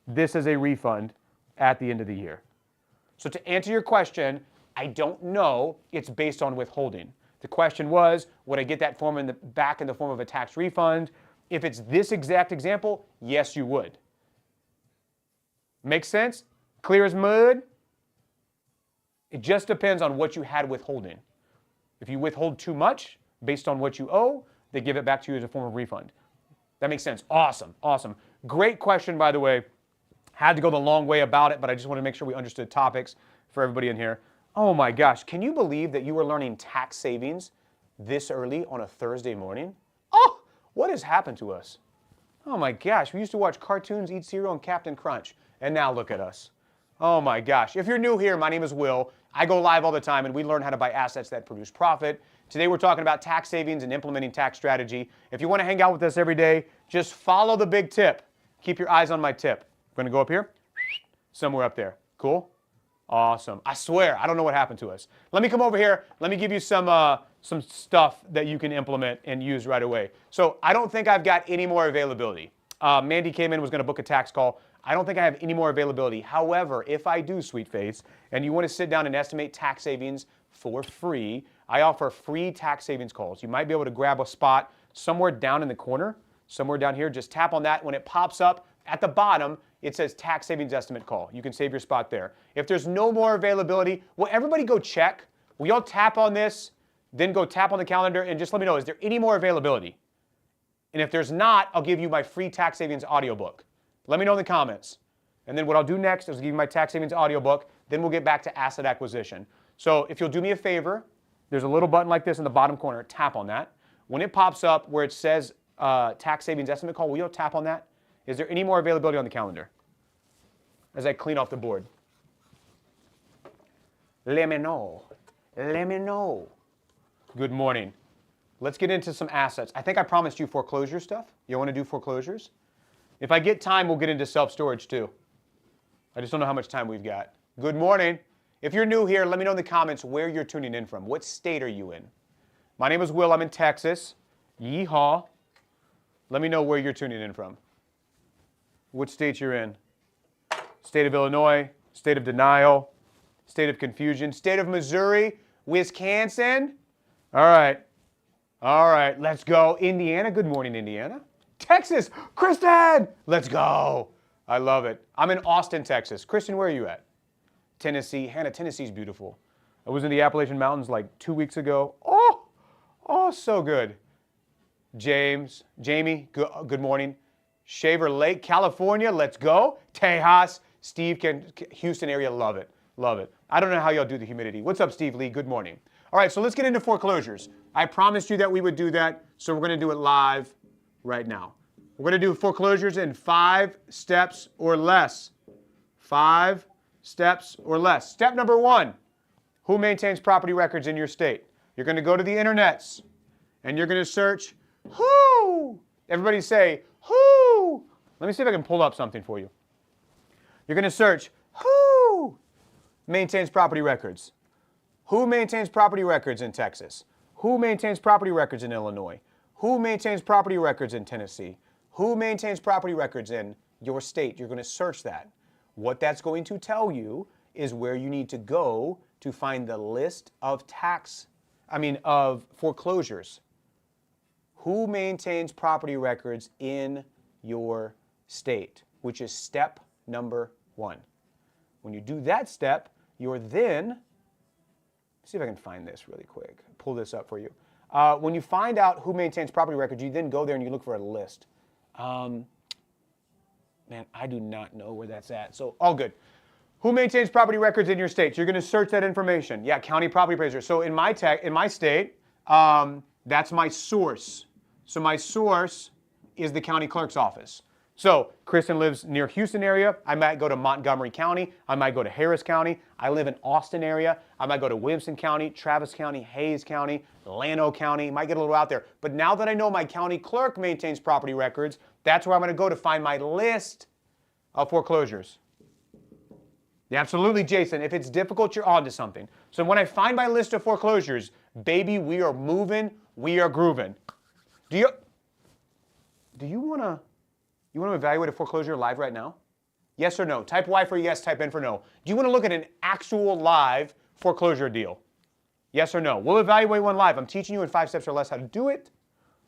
this as a refund at the end of the year. So to answer your question, I don't know. It's based on withholding. The question was, would I get that form back in the form of a tax refund? If it's this exact example, yes, you would. Make sense? Clear as mud? It just depends on what you had withholding. If you withhold too much based on what you owe, they give it back to you as a form of refund. That makes sense. Awesome, awesome. Great question, by the way. Had to go the long way about it, but I just want to make sure we understood topics for everybody in here. Oh my gosh, can you believe that you were learning tax savings this early on a Thursday morning? Oh, what has happened to us? Oh my gosh, we used to watch cartoons, eat cereal, and Captain Crunch, and now look at us. Oh my gosh. If you're new here, my name is Will. I go live all the time, and we learn how to buy assets that produce profit. Today we're talking about tax savings and implementing tax strategy. If you want to hang out with us every day, just follow the big tip. Keep your eyes on my tip. We're going to go up here, somewhere up there. Cool? Awesome. I swear, I don't know what happened to us. Let me come over here. Let me give you some stuff that you can implement and use right away. So I don't think I've got any more availability. Mandy came in, was going to book a tax call. I don't think I have any more availability. However, if I do, sweet face, and you want to sit down and estimate tax savings for free, I offer free tax savings calls. You might be able to grab a spot somewhere down in the corner, somewhere down here. Just tap on that. When it pops up at the bottom, it says tax savings estimate call. You can save your spot there. If there's no more availability, well, everybody go check. Will y'all tap on this, then go tap on the calendar and just let me know, is there any more availability? And if there's not, I'll give you my free tax savings audiobook. Let me know in the comments. And then what I'll do next is give you my tax savings audiobook. Then we'll get back to asset acquisition. So if you'll do me a favor, there's a little button like this in the bottom corner. Tap on that. When it pops up where it says tax savings estimate call, will you tap on that? Is there any more availability on the calendar? As I clean off the board. Let me know. Let me know. Good morning. Let's get into some assets. I think I promised you foreclosure stuff. You want to do foreclosures? If I get time, we'll get into self-storage too. I just don't know how much time we've got. Good morning. If you're new here, let me know in the comments where you're tuning in from. What state are you in? My name is Will. I'm in Texas. Yeehaw. Let me know where you're tuning in from. What state you're in. State of Illinois, state of denial, state of confusion, state of Missouri, Wisconsin. All right, let's go. Indiana, good morning, Indiana. Texas, Kristen, let's go. I love it. I'm in Austin, Texas. Kristen, where are you at? Tennessee. Hannah, Tennessee's beautiful. I was in the Appalachian Mountains like 2 weeks ago. Oh, so good. Jamie, good morning. Shaver Lake, California, let's go. Tejas, Steve, Houston area, love it. Love it. I don't know how y'all do the humidity. What's up, Steve Lee? Good morning. All right, so let's get into foreclosures. I promised you that we would do that, so we're going to do it live right now. We're going to do foreclosures in 5 steps or less. 5 steps or less. Step number 1, who maintains property records in your state? You're going to go to the internets, and you're going to search who. Everybody say who. Let me see if I can pull up something for you. You're going to search who maintains property records. Who maintains property records in Texas? Who maintains property records in Illinois? Who maintains property records in Tennessee? Who maintains property records in your state? You're going to search that. What that's going to tell you is where you need to go to find the list of of foreclosures. Who maintains property records in your state, which is step number 1. When you do that step, you're then, see if I can find this really quick, pull this up for you. When you find out who maintains property records, you then go there and you look for a list. Man, I do not know where that's at, so all good. Who maintains property records in your state? So you're going to search that information. Yeah, county property appraiser. So in my state, that's my source. So my source is the county clerk's office. So Kristen lives near Houston area. I might go to Montgomery County. I might go to Harris County. I live in Austin area. I might go to Williamson County, Travis County, Hayes County, Llano County. Might get a little out there. But now that I know my county clerk maintains property records, that's where I'm going to go to find my list of foreclosures. Yeah, absolutely, Jason. If it's difficult, you're on to something. So when I find my list of foreclosures, baby, we are moving, we are grooving. Do you want to evaluate a foreclosure live right now? Yes or no? Type Y for yes, type N for no. Do you want to look at an actual live foreclosure deal? Yes or no? We'll evaluate one live. I'm teaching you in 5 steps or less how to do it.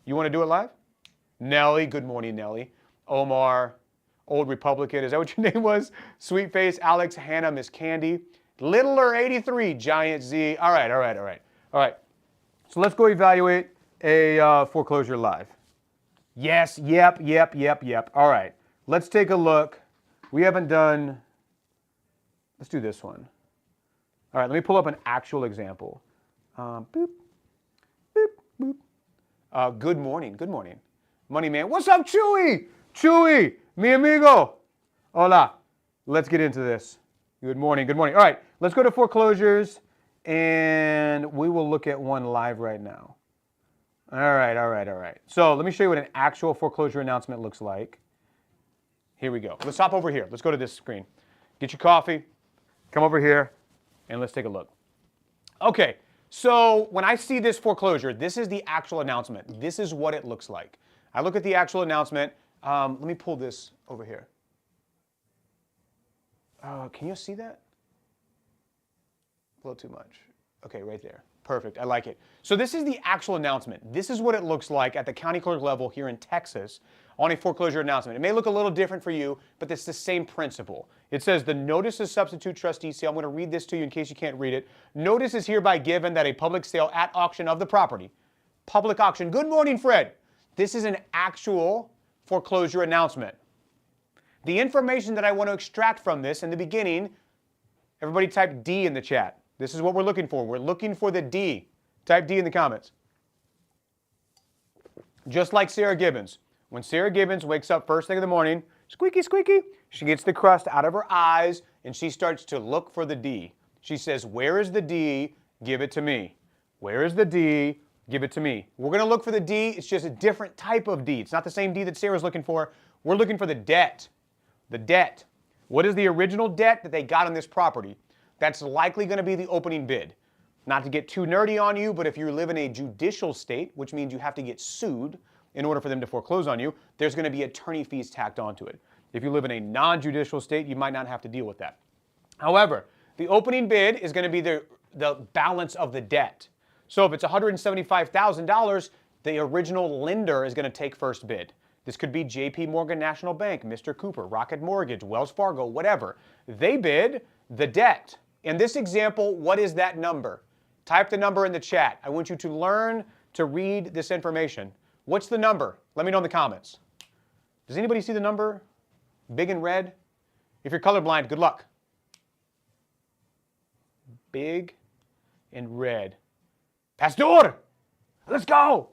You want to do it live? Nellie, good morning, Nellie. Omar, Old Republican, is that what your name was? Sweet Face, Alex, Hannah, Miss Candy. Littler 83, Giant Z. All right. So let's go evaluate a foreclosure live. Yes, yep. All right, let's take a look. We haven't done, let's do this one. All right, let me pull up an actual example. Boop, boop, boop. Good morning. Money Man, what's up, Chewy? Chewy, mi amigo. Hola. Let's get into this. Good morning. All right, let's go to foreclosures, and we will look at one live right now. All right. So let me show you what an actual foreclosure announcement looks like. Here we go. Let's hop over here. Let's go to this screen. Get your coffee, come over here, and let's take a look. Okay, so when I see this foreclosure, this is the actual announcement. This is what it looks like. I look at the actual announcement. Let me pull this over here. Can you see that? A little too much. Okay, right there. Perfect. I like it. So this is the actual announcement. This is what it looks like at the county clerk level here in Texas on a foreclosure announcement. It may look a little different for you, but it's the same principle. It says the notice of substitute trustee sale. I'm going to read this to you in case you can't read it. Notice is hereby given that a public sale at auction of the property. Public auction. Good morning, Fred. This is an actual foreclosure announcement. The information that I want to extract from this in the beginning, everybody type D in the chat. This is what we're looking for. We're looking for the D. Type D in the comments. Just like Sarah Gibbons. When Sarah Gibbons wakes up first thing in the morning, squeaky, squeaky, she gets the crust out of her eyes and she starts to look for the D. She says, where is the D? Give it to me. Where is the D? Give it to me. We're going to look for the D. It's just a different type of D. It's not the same D that Sarah's looking for. We're looking for the debt. The debt. What is the original debt that they got on this property? That's likely going to be the opening bid. Not to get too nerdy on you, but if you live in a judicial state, which means you have to get sued in order for them to foreclose on you, there's going to be attorney fees tacked onto it. If you live in a non-judicial state, you might not have to deal with that. However, the opening bid is going to be the balance of the debt. So if it's $175,000, the original lender is going to take first bid. This could be JP Morgan National Bank, Mr. Cooper, Rocket Mortgage, Wells Fargo, whatever. They bid the debt. In this example, what is that number? Type the number in the chat. I want you to learn to read this information. What's the number? Let me know in the comments. Does anybody see the number? Big and red? If you're colorblind, good luck. Big and red. Pastor! Let's go!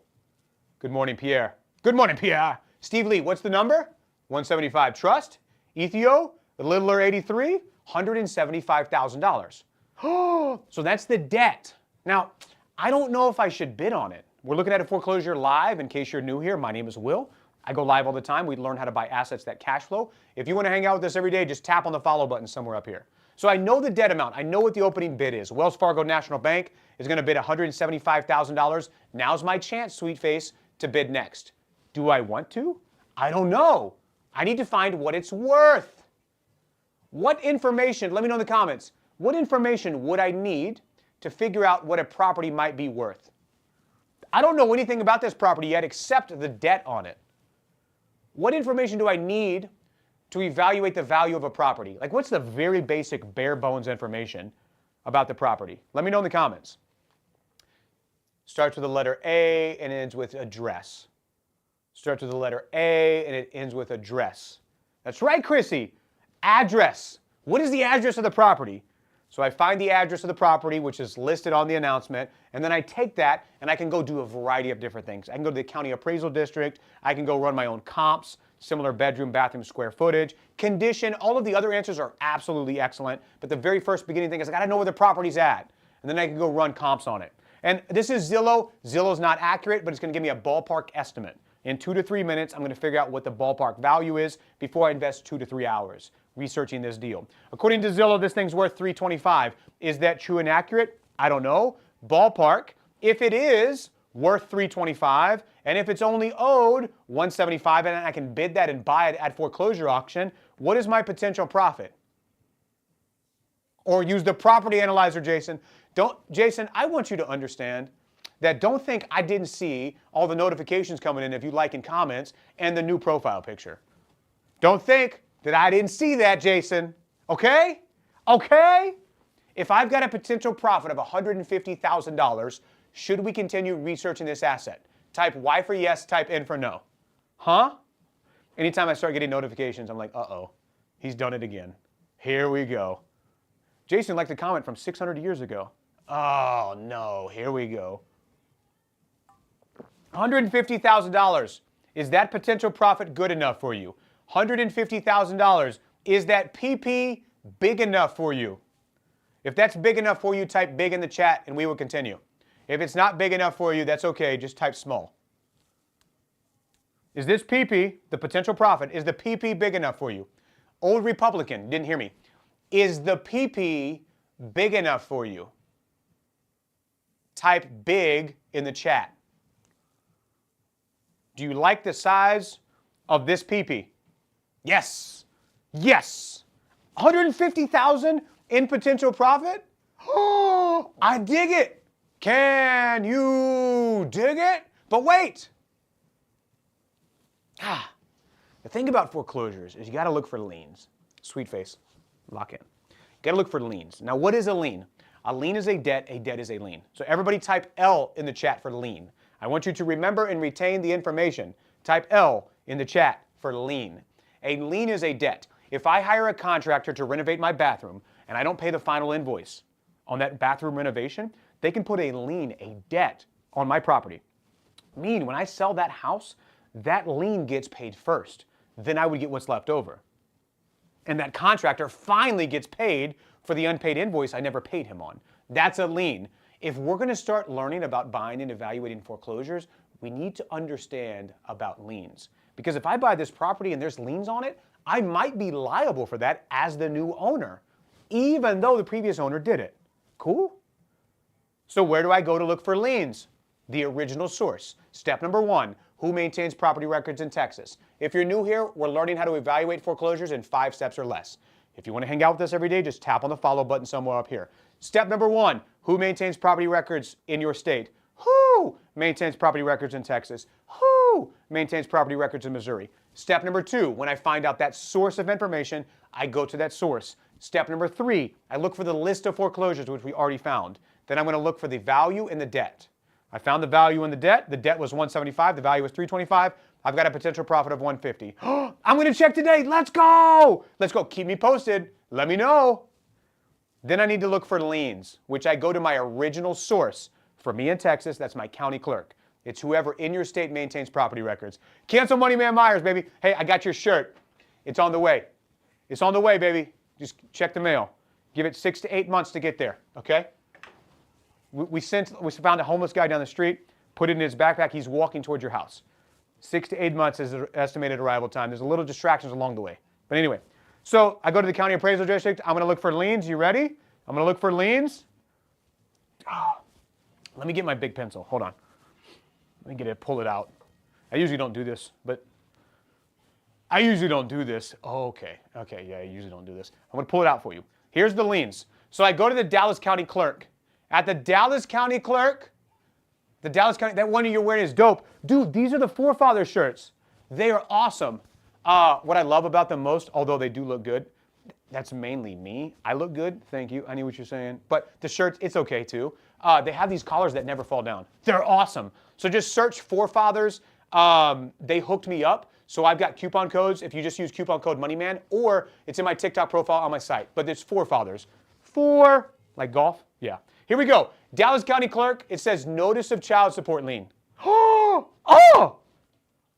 Good morning, Pierre. Good morning, Pierre. Steve Lee, what's the number? 175. Trust? Ethio? The Littler 83? $175,000. So that's the debt. Now, I don't know if I should bid on it. We're looking at a foreclosure live. In case you're new here, my name is Will. I go live all the time. We learn how to buy assets that cash flow. If you want to hang out with us every day, just tap on the follow button somewhere up here. So I know the debt amount. I know what the opening bid is. Wells Fargo National Bank is going to bid $175,000. Now's my chance, sweet face, to bid next. Do I want to? I don't know. I need to find what it's worth. What information, let me know in the comments, what information would I need to figure out what a property might be worth? I don't know anything about this property yet except the debt on it. What information do I need to evaluate the value of a property? Like, what's the very basic, bare bones information about the property? Let me know in the comments. Starts with the letter A and ends with address. Starts with the letter A and it ends with address. That's right, Chrissy. Address. What is the address of the property? So I find the address of the property, which is listed on the announcement, and then I take that and I can go do a variety of different things. I can go to the county appraisal district. I can go run my own comps, similar bedroom, bathroom, square footage, condition. All of the other answers are absolutely excellent, but the very first beginning thing is I got to know where the property's at, and then I can go run comps on it. And this is Zillow. Zillow's not accurate, but it's going to give me a ballpark estimate. In 2 to 3 minutes, I'm going to figure out what the ballpark value is before I invest 2 to 3 hours researching this deal. According to Zillow, this thing's worth $325. Is that true and accurate? I don't know. Ballpark, if it is worth $325, and if it's only owed $175, and I can bid that and buy it at foreclosure auction, what is my potential profit? Or use the property analyzer, Jason. Jason, I want you to understand that don't think I didn't see all the notifications coming in if you like and comments and the new profile picture. Don't think that I didn't see that, Jason. Okay? Okay? If I've got a potential profit of $150,000, should we continue researching this asset? Type Y for yes, type N for no. Huh? Anytime I start getting notifications, I'm like, uh-oh, he's done it again. Here we go. Jason liked a comment from 600 years ago. Oh, no, here we go. $150,000. Is that potential profit good enough for you? $150,000. Is that PP big enough for you? If that's big enough for you, type big in the chat and we will continue. If it's not big enough for you, that's okay. Just type small. Is this PP, the potential profit, is the PP big enough for you? Old Republican, didn't hear me. Is the PP big enough for you? Type big in the chat. Do you like the size of this PP? Yes. Yes. 150,000 in potential profit? Oh, I dig it. Can you dig it? But wait. The thing about foreclosures is you got to look for liens. Sweet face. Lock in. You got to look for liens. Now, what is a lien? A lien is a debt is a lien. So everybody type L in the chat for lien. I want you to remember and retain the information. Type L in the chat for lien. A lien is a debt. If I hire a contractor to renovate my bathroom and I don't pay the final invoice on that bathroom renovation, they can put a lien, a debt, on my property. Meaning when I sell that house, that lien gets paid first. Then I would get what's left over. And that contractor finally gets paid for the unpaid invoice I never paid him on. That's a lien. If we're going to start learning about buying and evaluating foreclosures, we need to understand about liens. Because if I buy this property and there's liens on it, I might be liable for that as the new owner, even though the previous owner did it. Cool? So where do I go to look for liens? The original source. Step number 1, who maintains property records in Texas? If you're new here, we're learning how to evaluate foreclosures in 5 steps or less. If you want to hang out with us every day, just tap on the follow button somewhere up here. Step number 1, who maintains property records in your state? Who maintains property records in Texas? Who maintains property records in Missouri? Step number 2, when I find out that source of information, I go to that source. Step number 3, I look for the list of foreclosures, which we already found. Then I'm going to look for the value and the debt. I found the value in the debt. The debt was $175. The value was $325. I've got a potential profit of $150. I'm going to check today. Let's go. Let's go. Keep me posted. Let me know. Then I need to look for liens, which I go to my original source. For me in Texas, that's my county clerk. It's whoever in your state maintains property records. Cancel Money Man Myers, baby. Hey, I got your shirt. It's on the way. It's on the way, baby. Just check the mail. Give it 6 to 8 months to get there, okay? We found a homeless guy down the street, put it in his backpack. He's walking towards your house. 6 to 8 months is the estimated arrival time. There's a little distractions along the way. But anyway, so I go to the county appraisal district. I'm going to look for liens. You ready? I'm going to look for liens. Let me get my big pencil. Hold on. Let me get it, pull it out. I usually don't do this, but I usually don't do this. Oh, okay. Okay, yeah, I usually don't do this. I'm going to pull it out for you. Here's the liens. So I go to the Dallas County clerk. At the Dallas County clerk, that one you're wearing is dope. Dude, these are the Forefather shirts. They are awesome. What I love about them most, although they do look good, that's mainly me. I look good. Thank you. I knew what you're saying. But the shirts, it's okay too. They have these collars that never fall down. They're awesome. So just search Forefathers. They hooked me up. So I've got coupon codes if you just use coupon code MONEYMAN, or it's in my TikTok profile on my site. But it's Forefathers. Like golf? Yeah. Here we go. Dallas County Clerk, it says notice of child support lien. Oh!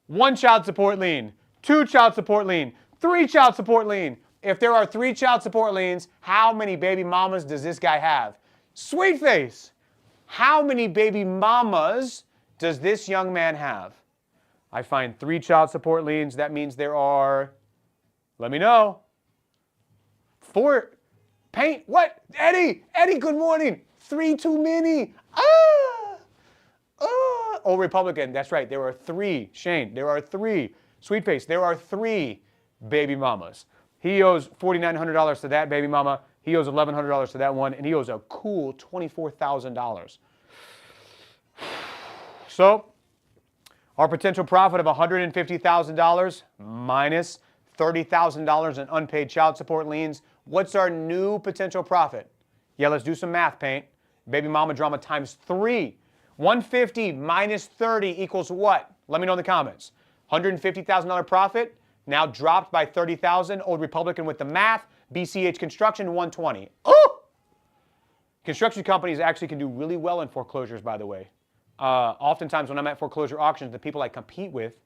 1 child support lien, 2 child support lien, 3 child support lien. If there are 3 child support liens, how many baby mamas does this guy have? Sweet face. How many baby mamas does this young man have? I find 3 child support liens. That means there are, let me know, 4. Paint, what? Eddie, good morning. 3 too many. Oh, Republican, that's right. There are 3. Shane, there are 3. Sweet face, there are 3 baby mamas. He owes $4,900 to that baby mama. He owes $1,100 to that one, and he owes a cool $24,000. So, our potential profit of $150,000 minus $30,000 in unpaid child support liens. What's our new potential profit? Yeah, let's do some math, Paint. Baby mama drama times 3. 150 minus 30 equals what? Let me know in the comments. $150,000 profit, now dropped by $30,000. Old Republican with the math. BCH Construction, 120. Oh! Construction companies actually can do really well in foreclosures, by the way. Oftentimes when I'm at foreclosure auctions, the people I compete with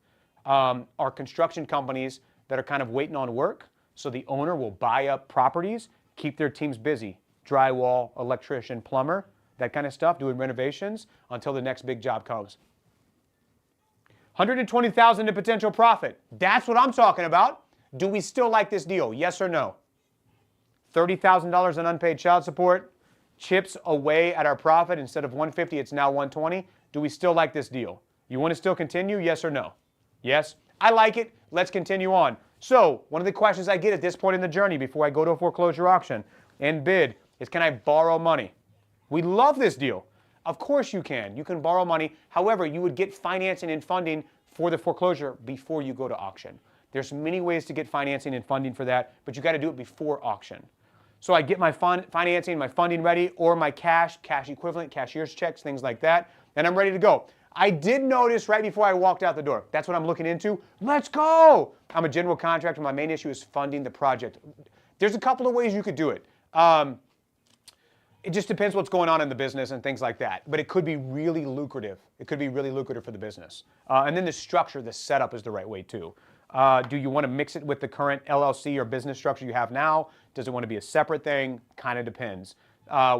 are construction companies that are kind of waiting on work. So the owner will buy up properties, keep their teams busy. Drywall, electrician, plumber, that kind of stuff, doing renovations until the next big job comes. $120,000 in potential profit. That's what I'm talking about. Do we still like this deal? Yes or no? $30,000 in unpaid child support chips away at our profit. Instead of $150, it's now $120. Do we still like this deal? You want to still continue? Yes or no? Yes? I like it. Let's continue on. So, one of the questions I get at this point in the journey before I go to a foreclosure auction and bid is, can I borrow money? We love this deal. Of course you can. You can borrow money. However, you would get financing and funding for the foreclosure before you go to auction. There's many ways to get financing and funding for that, but you got to do it before auction. So I get my financing, my funding ready, or my cash equivalent, cashier's checks, things like that, and I'm ready to go. I did notice right before I walked out the door, that's what I'm looking into. Let's go! I'm a general contractor. My main issue is funding the project. There's a couple of ways you could do it. It just depends what's going on in the business and things like that. But it could be really lucrative. It could be really lucrative for the business. And then the structure, the setup is the right way too. Do you want to mix it with the current LLC or business structure you have now? Does it want to be a separate thing? Kind of depends.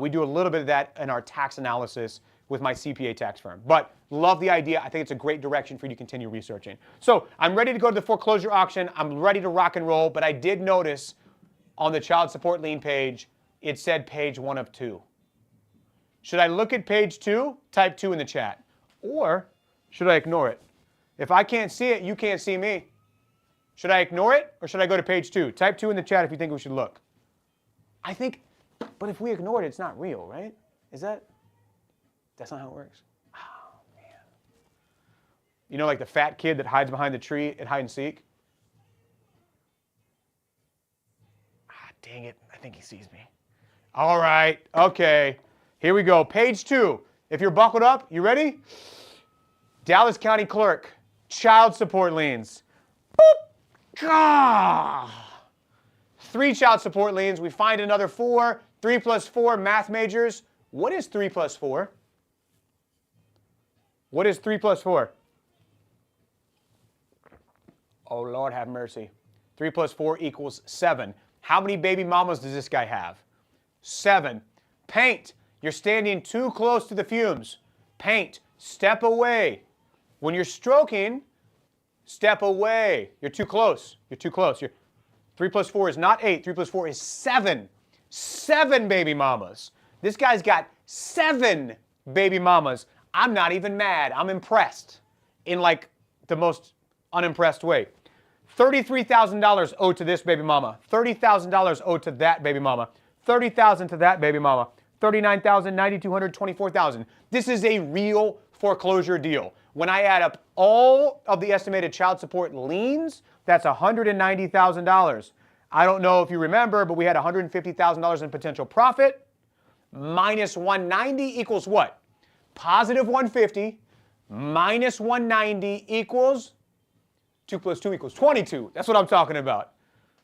We do a little bit of that in our tax analysis with my CPA tax firm. But love the idea. I think it's a great direction for you to continue researching. So I'm ready to go to the foreclosure auction. I'm ready to rock and roll. But I did notice on the child support lien page, it said page 1 of 2. Should I look at page 2? Type 2 in the chat. Or should I ignore it? If I can't see it, you can't see me. Should I ignore it or should I go to page 2? Type 2 in the chat if you think we should look. I think, but if we ignore it, it's not real, right? That's not how it works? Oh, man. You know, like the fat kid that hides behind the tree at hide and seek? Ah, dang it. I think he sees me. All right. Okay. Here we go. Page 2. If you're buckled up, you ready? Dallas County Clerk. Child support liens. Boop. Ah. 3 child support liens. We find another 4. 3 plus 4. Math majors. What is 3 plus 4? What is 3 plus 4? Oh, Lord have mercy. 3 plus 4 equals 7. How many baby mamas does this guy have? 7. Paint. You're standing too close to the fumes. Paint. Step away. When you're stroking, step away. You're too close. You're too close. 3 plus 4 is not 8. 3 plus 4 is 7. 7 baby mamas. This guy's got 7 baby mamas. I'm not even mad. I'm impressed in like the most unimpressed way. $33,000 owed to this baby mama. $30,000 owed to that baby mama. $30,000 to that baby mama. $39,000, $9,200, $24,000. This is a real foreclosure deal. When I add up all of the estimated child support liens, that's $190,000. I don't know if you remember, but we had $150,000 in potential profit. Minus 190 equals what? Positive 150 minus 190 equals 2 plus 2 equals 22. That's what I'm talking about.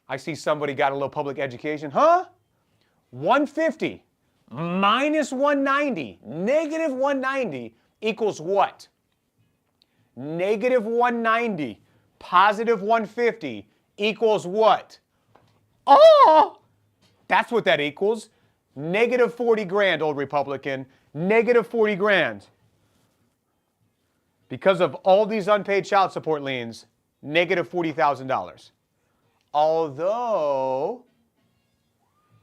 I see somebody got a little public education. Huh? 150 minus 190, negative 190 equals what? Negative 190, positive 150 equals what? Oh, that's what that equals. Negative 40 grand, old Republican. Negative 40 grand. Because of all these unpaid child support liens, negative $40,000. Although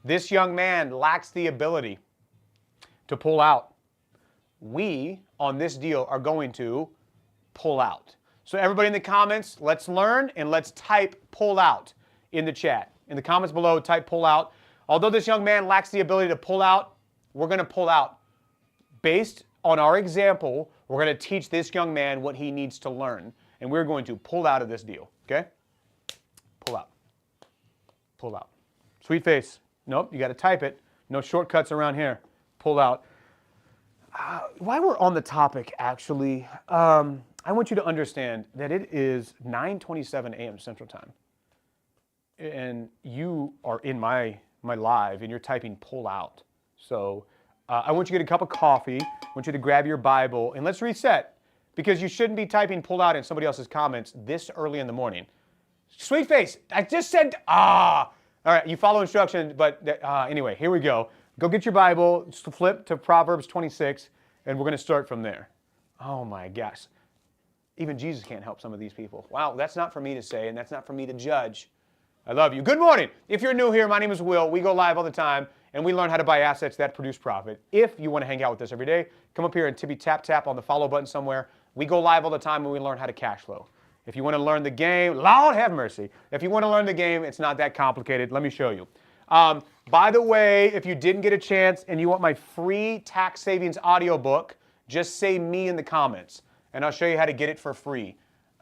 this young man lacks the ability to pull out, we on this deal are going to pull out. So everybody in the comments, let's learn and let's type pull out in the chat. In the comments below, type pull out. Although this young man lacks the ability to pull out, we're going to pull out. Based on our example, we're going to teach this young man what he needs to learn. And we're going to pull out of this deal, okay? Pull out. Pull out. Sweet face. Nope, you got to type it. No shortcuts around here. Pull out. While we're on the topic, actually, I want you to understand that it is 9:27 a.m. Central Time. And you are in my live, and you're typing pull out. So I want you to get a cup of coffee. I want you to grab your Bible, and let's reset. Because you shouldn't be typing pull out in somebody else's comments this early in the morning. Sweet face, I just said, All right, you follow instructions, but anyway, here we go. Go get your Bible, flip to Proverbs 26, and we're going to start from there. Oh my gosh. Even Jesus can't help some of these people. Wow, that's not for me to say, and that's not for me to judge. I love you. Good morning. If you're new here, my name is Will. We go live all the time, and we learn how to buy assets that produce profit. If you want to hang out with us every day, come up here and tippy tap on the follow button somewhere. We go live all the time, and we learn how to cash flow. If you want to learn the game, Lord have mercy. If you want to learn the game, it's not that complicated. Let me show you. By the way, if you didn't get a chance and you want my free tax savings audiobook, just say me in the comments, and I'll show you how to get it for free.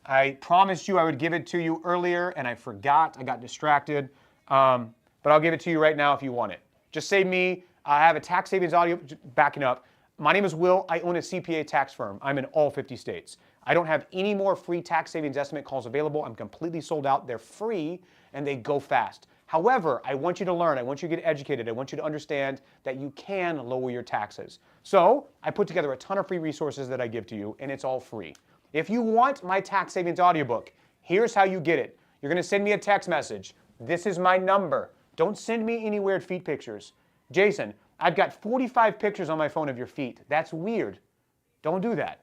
I promised you I would give it to you earlier, and I forgot. I got distracted. But I'll give it to you right now if you want it. Just say me. I have a tax savings audio backing up. My name is Will. I own a CPA tax firm. I'm in all 50 states. I don't have any more free tax savings estimate calls available. I'm completely sold out. They're free, and they go fast. However, I want you to learn. I want you to get educated. I want you to understand that you can lower your taxes. So I put together a ton of free resources that I give to you, and it's all free. If you want my tax savings audiobook, here's how you get it. You're going to send me a text message. This is my number. Don't send me any weird feet pictures. Jason, I've got 45 pictures on my phone of your feet. That's weird. Don't do that.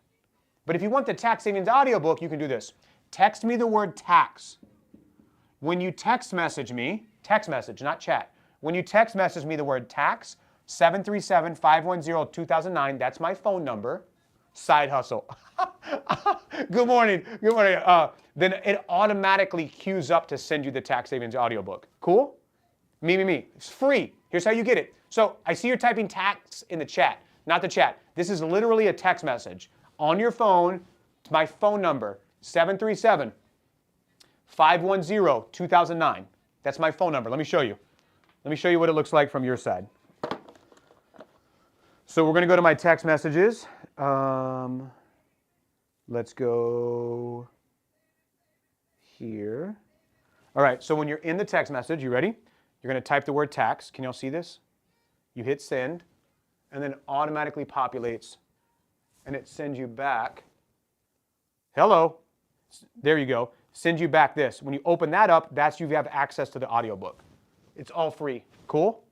But if you want the tax savings audiobook, you can do this. Text me the word tax. When you text message me, text message, not chat. When you text message me the word tax, 737-510-2009, that's my phone number. Side hustle. Good morning. Good morning. Then it automatically queues up to send you the tax savings audiobook. Cool? Me. It's free. Here's how you get it. So I see you're typing tax in the chat, not the chat. This is literally a text message. On your phone, it's my phone number, 737-510-2009. That's my phone number. Let me show you. Let me show you what it looks like from your side. So we're going to go to my text messages. Let's go here. All right, so when you're in the text message, you ready? You're going to type the word tax. Can y'all see this? You hit send, and then it automatically populates, and it sends you back. Hello. There you go. Sends you back this. When you open that up, that's you have access to the audiobook. It's all free. Cool?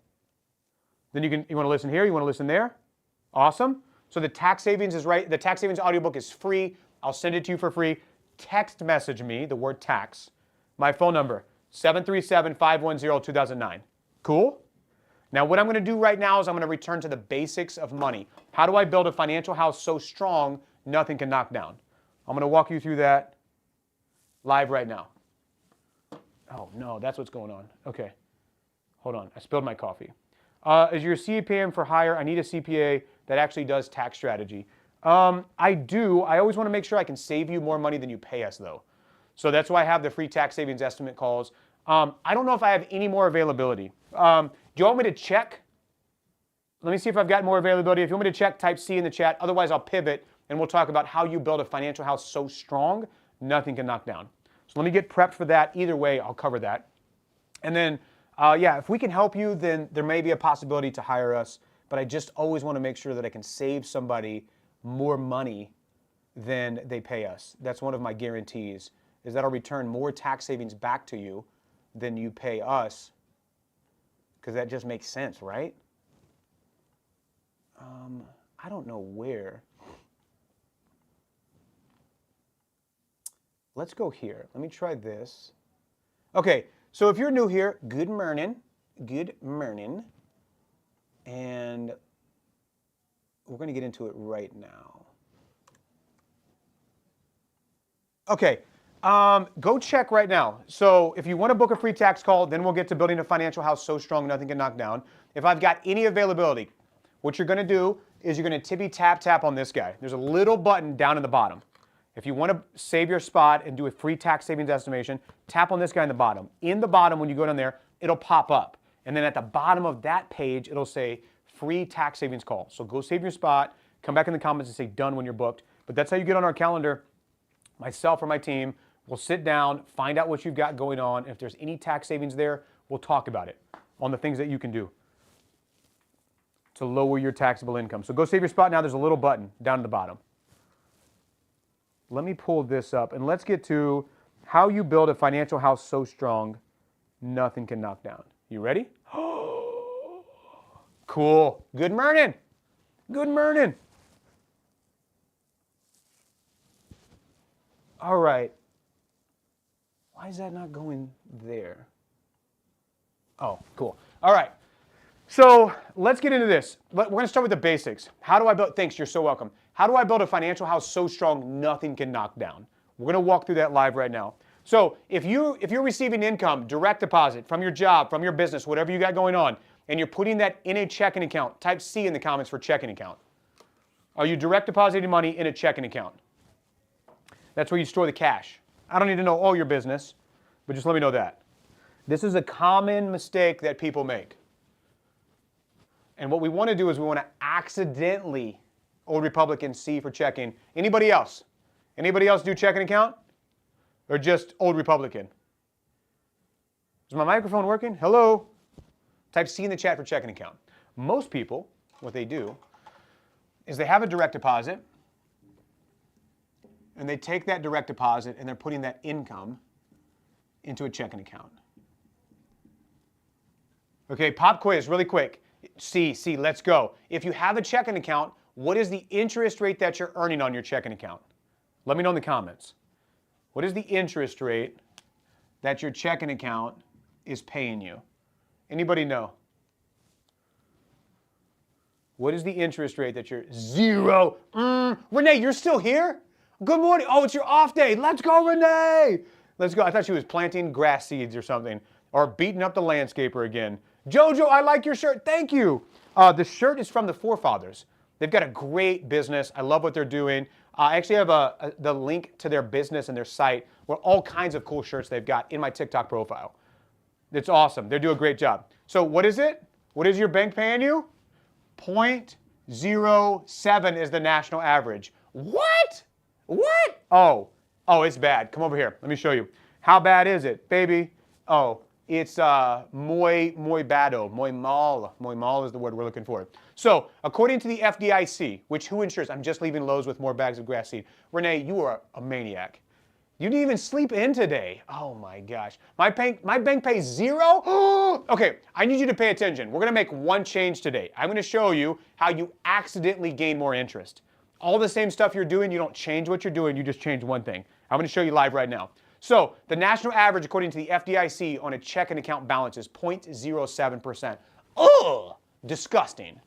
Then you want to listen here, you want to listen there. Awesome. So the tax savings is right. The tax savings audiobook is free. I'll send it to you for free. Text message me the word tax. My phone number, 737-510-2009. Cool? Now what I'm going to do right now is I'm going to return to the basics of money. How do I build a financial house so strong nothing can knock down? I'm going to walk you through that live right now. Oh no, that's what's going on. Okay. Hold on. I spilled my coffee. As your CPA for hire, I need a CPA that actually does tax strategy. I do. I always want to make sure I can save you more money than you pay us, though. So that's why I have the free tax savings estimate calls. I don't know if I have any more availability. Do you want me to check? Let me see if I've got more availability. If you want me to check, type C in the chat. Otherwise, I'll pivot and we'll talk about how you build a financial house so strong, nothing can knock down. So let me get prepped for that. Either way, I'll cover that. And then, yeah, if we can help you, then there may be a possibility to hire us. But I just always want to make sure that I can save somebody more money than they pay us. That's one of my guarantees, is that I'll return more tax savings back to you than you pay us, because that just makes sense, right? I don't know where. Let's go here. Let me try this. Okay, so if you're new here, good morning. Good morning. And we're going to get into it right now. Okay, go check right now. So if you want to book a free tax call, then we'll get to building a financial house so strong nothing can knock down. If I've got any availability, what you're going to do is you're going to tippy tap tap on this guy. There's a little button down in the bottom. If you want to save your spot and do a free tax savings estimation, tap on this guy in the bottom. In the bottom, when you go down there, it'll pop up. And then at the bottom of that page, it'll say free tax savings call. So go save your spot, come back in the comments and say done when you're booked. But that's how you get on our calendar. Myself or my team will sit down, find out what you've got going on. If there's any tax savings there, we'll talk about it on the things that you can do to lower your taxable income. So go save your spot now. There's a little button down at the bottom. Let me pull this up and let's get to how you build a financial house so strong nothing can knock down. You ready? Cool. Good morning. Good morning. All right. Why is that not going there? Oh, cool. All right. So let's get into this. We're going to start with the basics. How do I build? Thanks. You're so welcome. How do I build a financial house so strong nothing can knock down? We're going to walk through that live right now. So if you're receiving income, direct deposit from your job, from your business, whatever you got going on, and you're putting that in a checking account, type C in the comments for checking account. Are you direct depositing money in a checking account? That's where you store the cash. I don't need to know all your business, but just let me know that. This is a common mistake that people make. And what we want to do is we want to accidentally Old Republican C for checking. Anybody else? Anybody else do checking account? Or just Old Republican? Is my microphone working? Hello? Type C in the chat for checking account. Most people, what they do is they have a direct deposit and they take that direct deposit and they're putting that income into a checking account. Okay, pop quiz really quick. C, let's go. If you have a checking account, what is the interest rate that you're earning on your checking account? Let me know in the comments. What is the interest rate that your checking account is paying you? Anybody know? What is the interest rate that you're zero? Renee, you're still here? Good morning. Oh, it's your off day. Let's go, Renee. Let's go. I thought she was planting grass seeds or something, or beating up the landscaper again. Jojo, I like your shirt. Thank you. The shirt is from the Forefathers. They've got a great business. I love what they're doing. I actually have the link to their business and their site where all kinds of cool shirts they've got in my TikTok profile. It's awesome. They do a great job. So what is it? What is your bank paying you? 0.07 is the national average. What? What? Oh, it's bad. Come over here. Let me show you. How bad is it, baby? Oh, it's muy bado. Muy mal. Muy mal is the word we're looking for. So, according to the FDIC, which who insures? I'm just leaving Lowe's with more bags of grass seed. Renee, you are a maniac. You didn't even sleep in today. Oh my gosh. My bank pays zero? Okay, I need you to pay attention. We're going to make one change today. I'm going to show you how you accidentally gain more interest. All the same stuff you're doing, you don't change what you're doing, you just change one thing. I'm going to show you live right now. So, the national average, according to the FDIC, on a checking account balance is 0.07%. Ugh! Disgusting.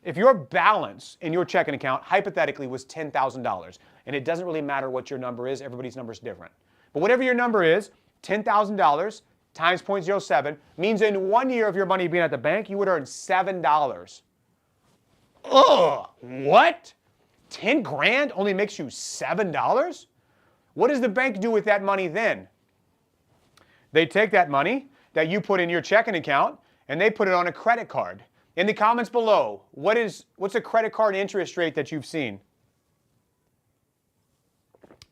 If your balance in your checking account, hypothetically, was $10,000, and it doesn't really matter what your number is, everybody's number is different. But whatever your number is, $10,000 times 0.07 means in 1 year of your money being at the bank, you would earn $7. Ugh! What? 10 grand only makes you $7? What does the bank do with that money then? They take that money that you put in your checking account and they put it on a credit card. In the comments below, what's a credit card interest rate that you've seen?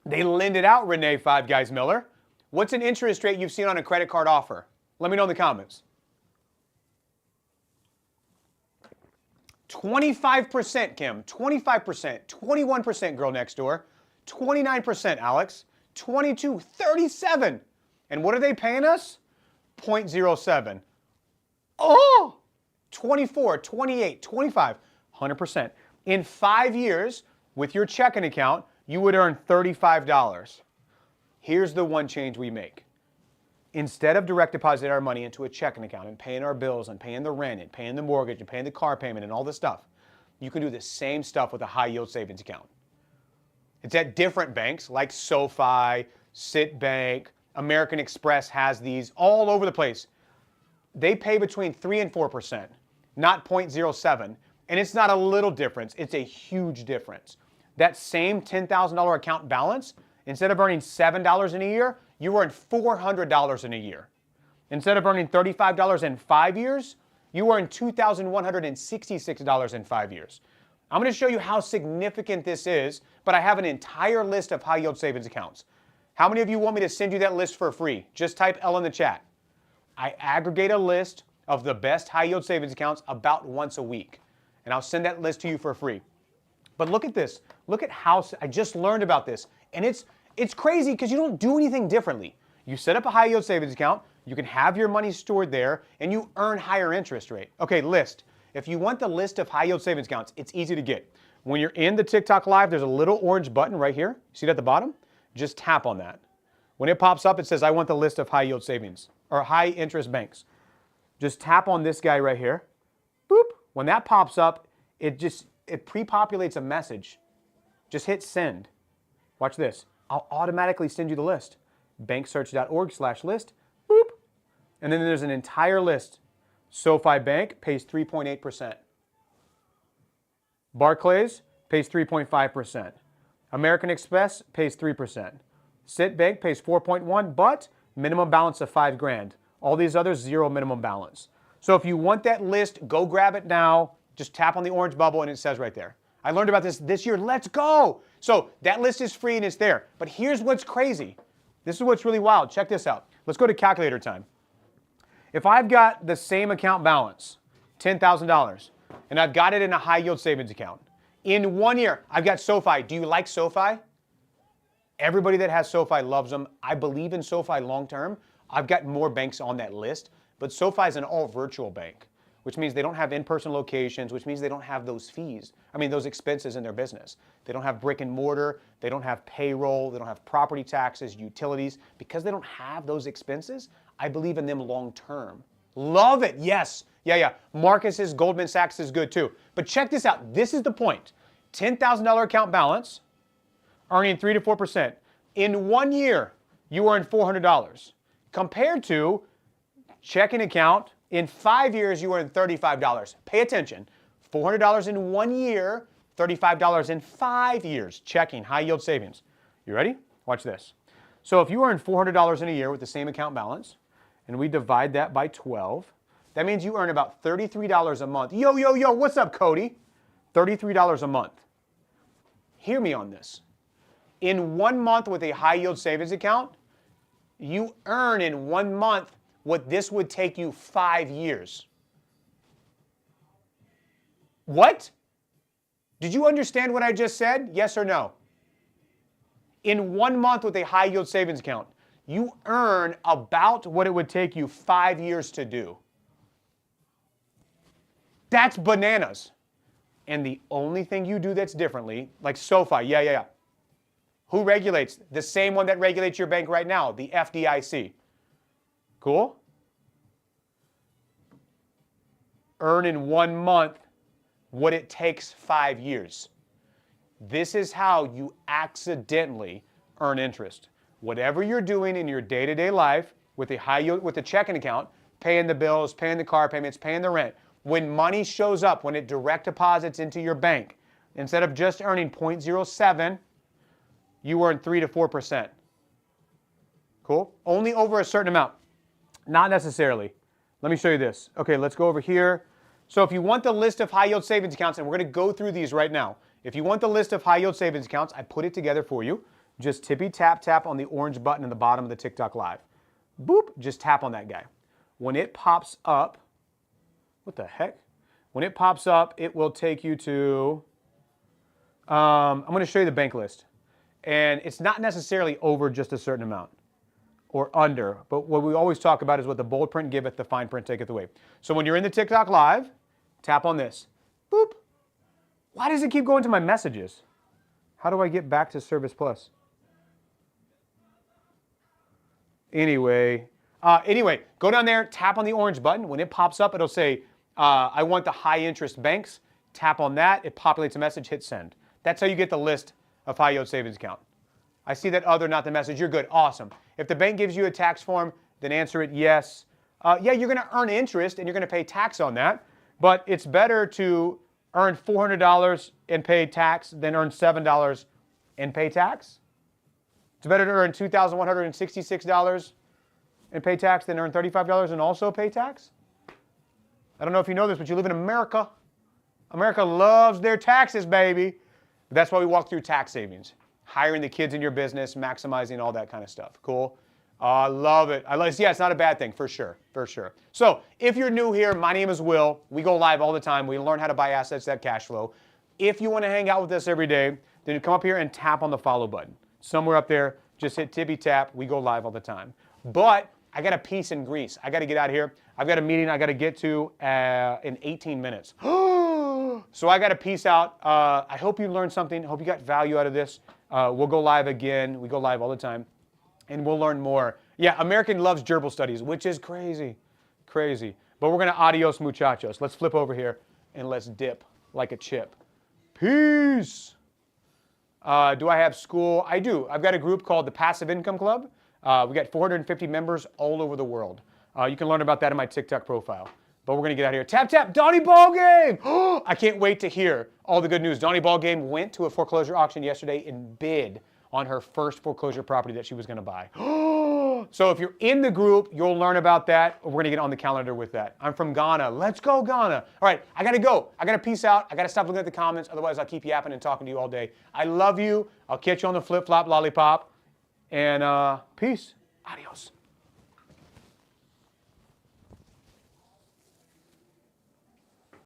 They lend it out, Renee Five Guys Miller. What's an interest rate you've seen on a credit card offer? Let me know in the comments. 25%, Kim. 25%. 21%, girl next door. 29%, Alex. 22, 37. And what are they paying us? 0.07. Oh! 24, 28, 25, 100%. In 5 years, with your checking account, you would earn $35. Here's the one change we make. Instead of direct depositing our money into a checking account and paying our bills and paying the rent and paying the mortgage and paying the car payment and all this stuff, you can do the same stuff with a high yield savings account. It's at different banks like SoFi, Citibank, American Express has these all over the place. They pay between 3 and 4%, not 0.07. And it's not a little difference, it's a huge difference. That same $10,000 account balance, instead of earning $7 in a year, you earn $400 in a year. Instead of earning $35 in 5 years, you earn $2,166 in 5 years. I'm going to show you how significant this is, but I have an entire list of high yield savings accounts. How many of you want me to send you that list for free? Just type L in the chat. I aggregate a list of the best high yield savings accounts about once a week, and I'll send that list to you for free. But look at this. Look at how I just learned about this, and it's crazy because you don't do anything differently. You set up a high yield savings account, you can have your money stored there, and you earn higher interest rate. Okay, list. If you want the list of high yield savings accounts, it's easy to get. When you're in the TikTok live, there's a little orange button right here. See it at the bottom? Just tap on that. When it pops up, it says, I want the list of high yield savings or high interest banks. Just tap on this guy right here. Boop. When that pops up, it pre-populates a message. Just hit send. Watch this. I'll automatically send you the list. Banksearch.org/list. Boop. And then there's an entire list. SoFi Bank pays 3.8%. Barclays pays 3.5%. American Express pays 3%. Citibank pays 4.1%, but minimum balance of 5 grand. All these others, zero minimum balance. So if you want that list, go grab it now. Just tap on the orange bubble and it says right there. I learned about this year. Let's go. So that list is free and it's there. But here's what's crazy. This is what's really wild. Check this out. Let's go to calculator time. If I've got the same account balance, $10,000, and I've got it in a high yield savings account, in 1 year, I've got SoFi. Do you like SoFi? Everybody that has SoFi loves them. I believe in SoFi long term. I've got more banks on that list, but SoFi is an all virtual bank, which means they don't have in-person locations, which means they don't have those fees. Those expenses in their business. They don't have brick and mortar. They don't have payroll. They don't have property taxes, utilities. Because they don't have those expenses, I believe in them long term. Love it. Yes. Yeah. Marcus's Goldman Sachs is good too. But check this out. This is the point. $10,000 account balance, earning 3 to 4%. In 1 year, you earn $400. Compared to checking account, in 5 years, you earn $35. Pay attention. $400 in 1 year, $35 in 5 years. Checking, high yield savings. You ready? Watch this. So if you earn $400 in a year with the same account balance, and we divide that by 12, that means you earn about $33 a month. Yo, what's up, Cody? $33 a month. Hear me on this. In 1 month with a high yield savings account, you earn in 1 month what this would take you 5 years. What? Did you understand what I just said? Yes or no? In 1 month with a high yield savings account, you earn about what it would take you 5 years to do. That's bananas. And the only thing you do that's differently, like SoFi, yeah. Who regulates? The same one that regulates your bank right now, the FDIC. Cool? Earn in 1 month what it takes 5 years. This is how you accidentally earn interest. Whatever you're doing in your day-to-day life with a high yield, with a checking account, paying the bills, paying the car payments, paying the rent, when money shows up, when it direct deposits into your bank, instead of just earning 0.07, you earn 3 to 4%. Cool? Only over a certain amount. Not necessarily. Let me show you this. Okay, let's go over here. So if you want the list of high yield savings accounts, and we're going to go through these right now. If you want the list of high yield savings accounts, I put it together for you. Just tippy tap tap on the orange button in the bottom of the TikTok live. Boop, just tap on that guy. When it pops up, what the heck? When it pops up, it will take you to, I'm going to show you the bank list. And it's not necessarily over just a certain amount or under, but what we always talk about is what the bold print giveth, the fine print taketh away. So when you're in the TikTok live, tap on this. Boop. Why does it keep going to my messages? How do I get back to Service Plus? Anyway, go down there, tap on the orange button. When it pops up, it'll say, I want the high interest banks. Tap on that, it populates a message, hit send. That's how you get the list of high yield savings account. I see that other, not the message. You're good, awesome. If the bank gives you a tax form, then answer it yes. Yeah, you're gonna earn interest and you're gonna pay tax on that, but it's better to earn $400 and pay tax than earn $7 and pay tax. It's better to earn $2,166 and pay tax than earn $35 and also pay tax. I don't know if you know this, but you live in America. America loves their taxes, baby. That's why we walk through tax savings, hiring the kids in your business, maximizing all that kind of stuff. Cool? I love it. Yeah, it's not a bad thing, for sure, for sure. So if you're new here, my name is Will. We go live all the time. We learn how to buy assets at Cashflow. If you want to hang out with us every day, then you come up here and tap on the follow button. Somewhere up there, just hit tippy tap. We go live all the time. But I got a piece in Greece. I got to get out of here. I've got a meeting I got to get to in 18 minutes. So I got to peace out. I hope you learned something. I hope you got value out of this. We'll go live again. We go live all the time. And we'll learn more. Yeah, American loves gerbil studies, which is crazy. Crazy. But we're going to adios muchachos. Let's flip over here and let's dip like a chip. Peace. Do I have school? I do. I've got a group called the Passive Income Club. We got 450 members all over the world. You can learn about that in my TikTok profile. But we're going to get out of here. Tap, tap, Donnie Ballgame! I can't wait to hear all the good news. Donnie Ballgame went to a foreclosure auction yesterday and bid on her first foreclosure property that she was going to buy. So if you're in the group, you'll learn about that. We're going to get on the calendar with that. I'm from Ghana. Let's go, Ghana. All right, I got to go. I got to peace out. I got to stop looking at the comments. Otherwise, I'll keep yapping and talking to you all day. I love you. I'll catch you on the flip-flop lollipop. And peace. Adios.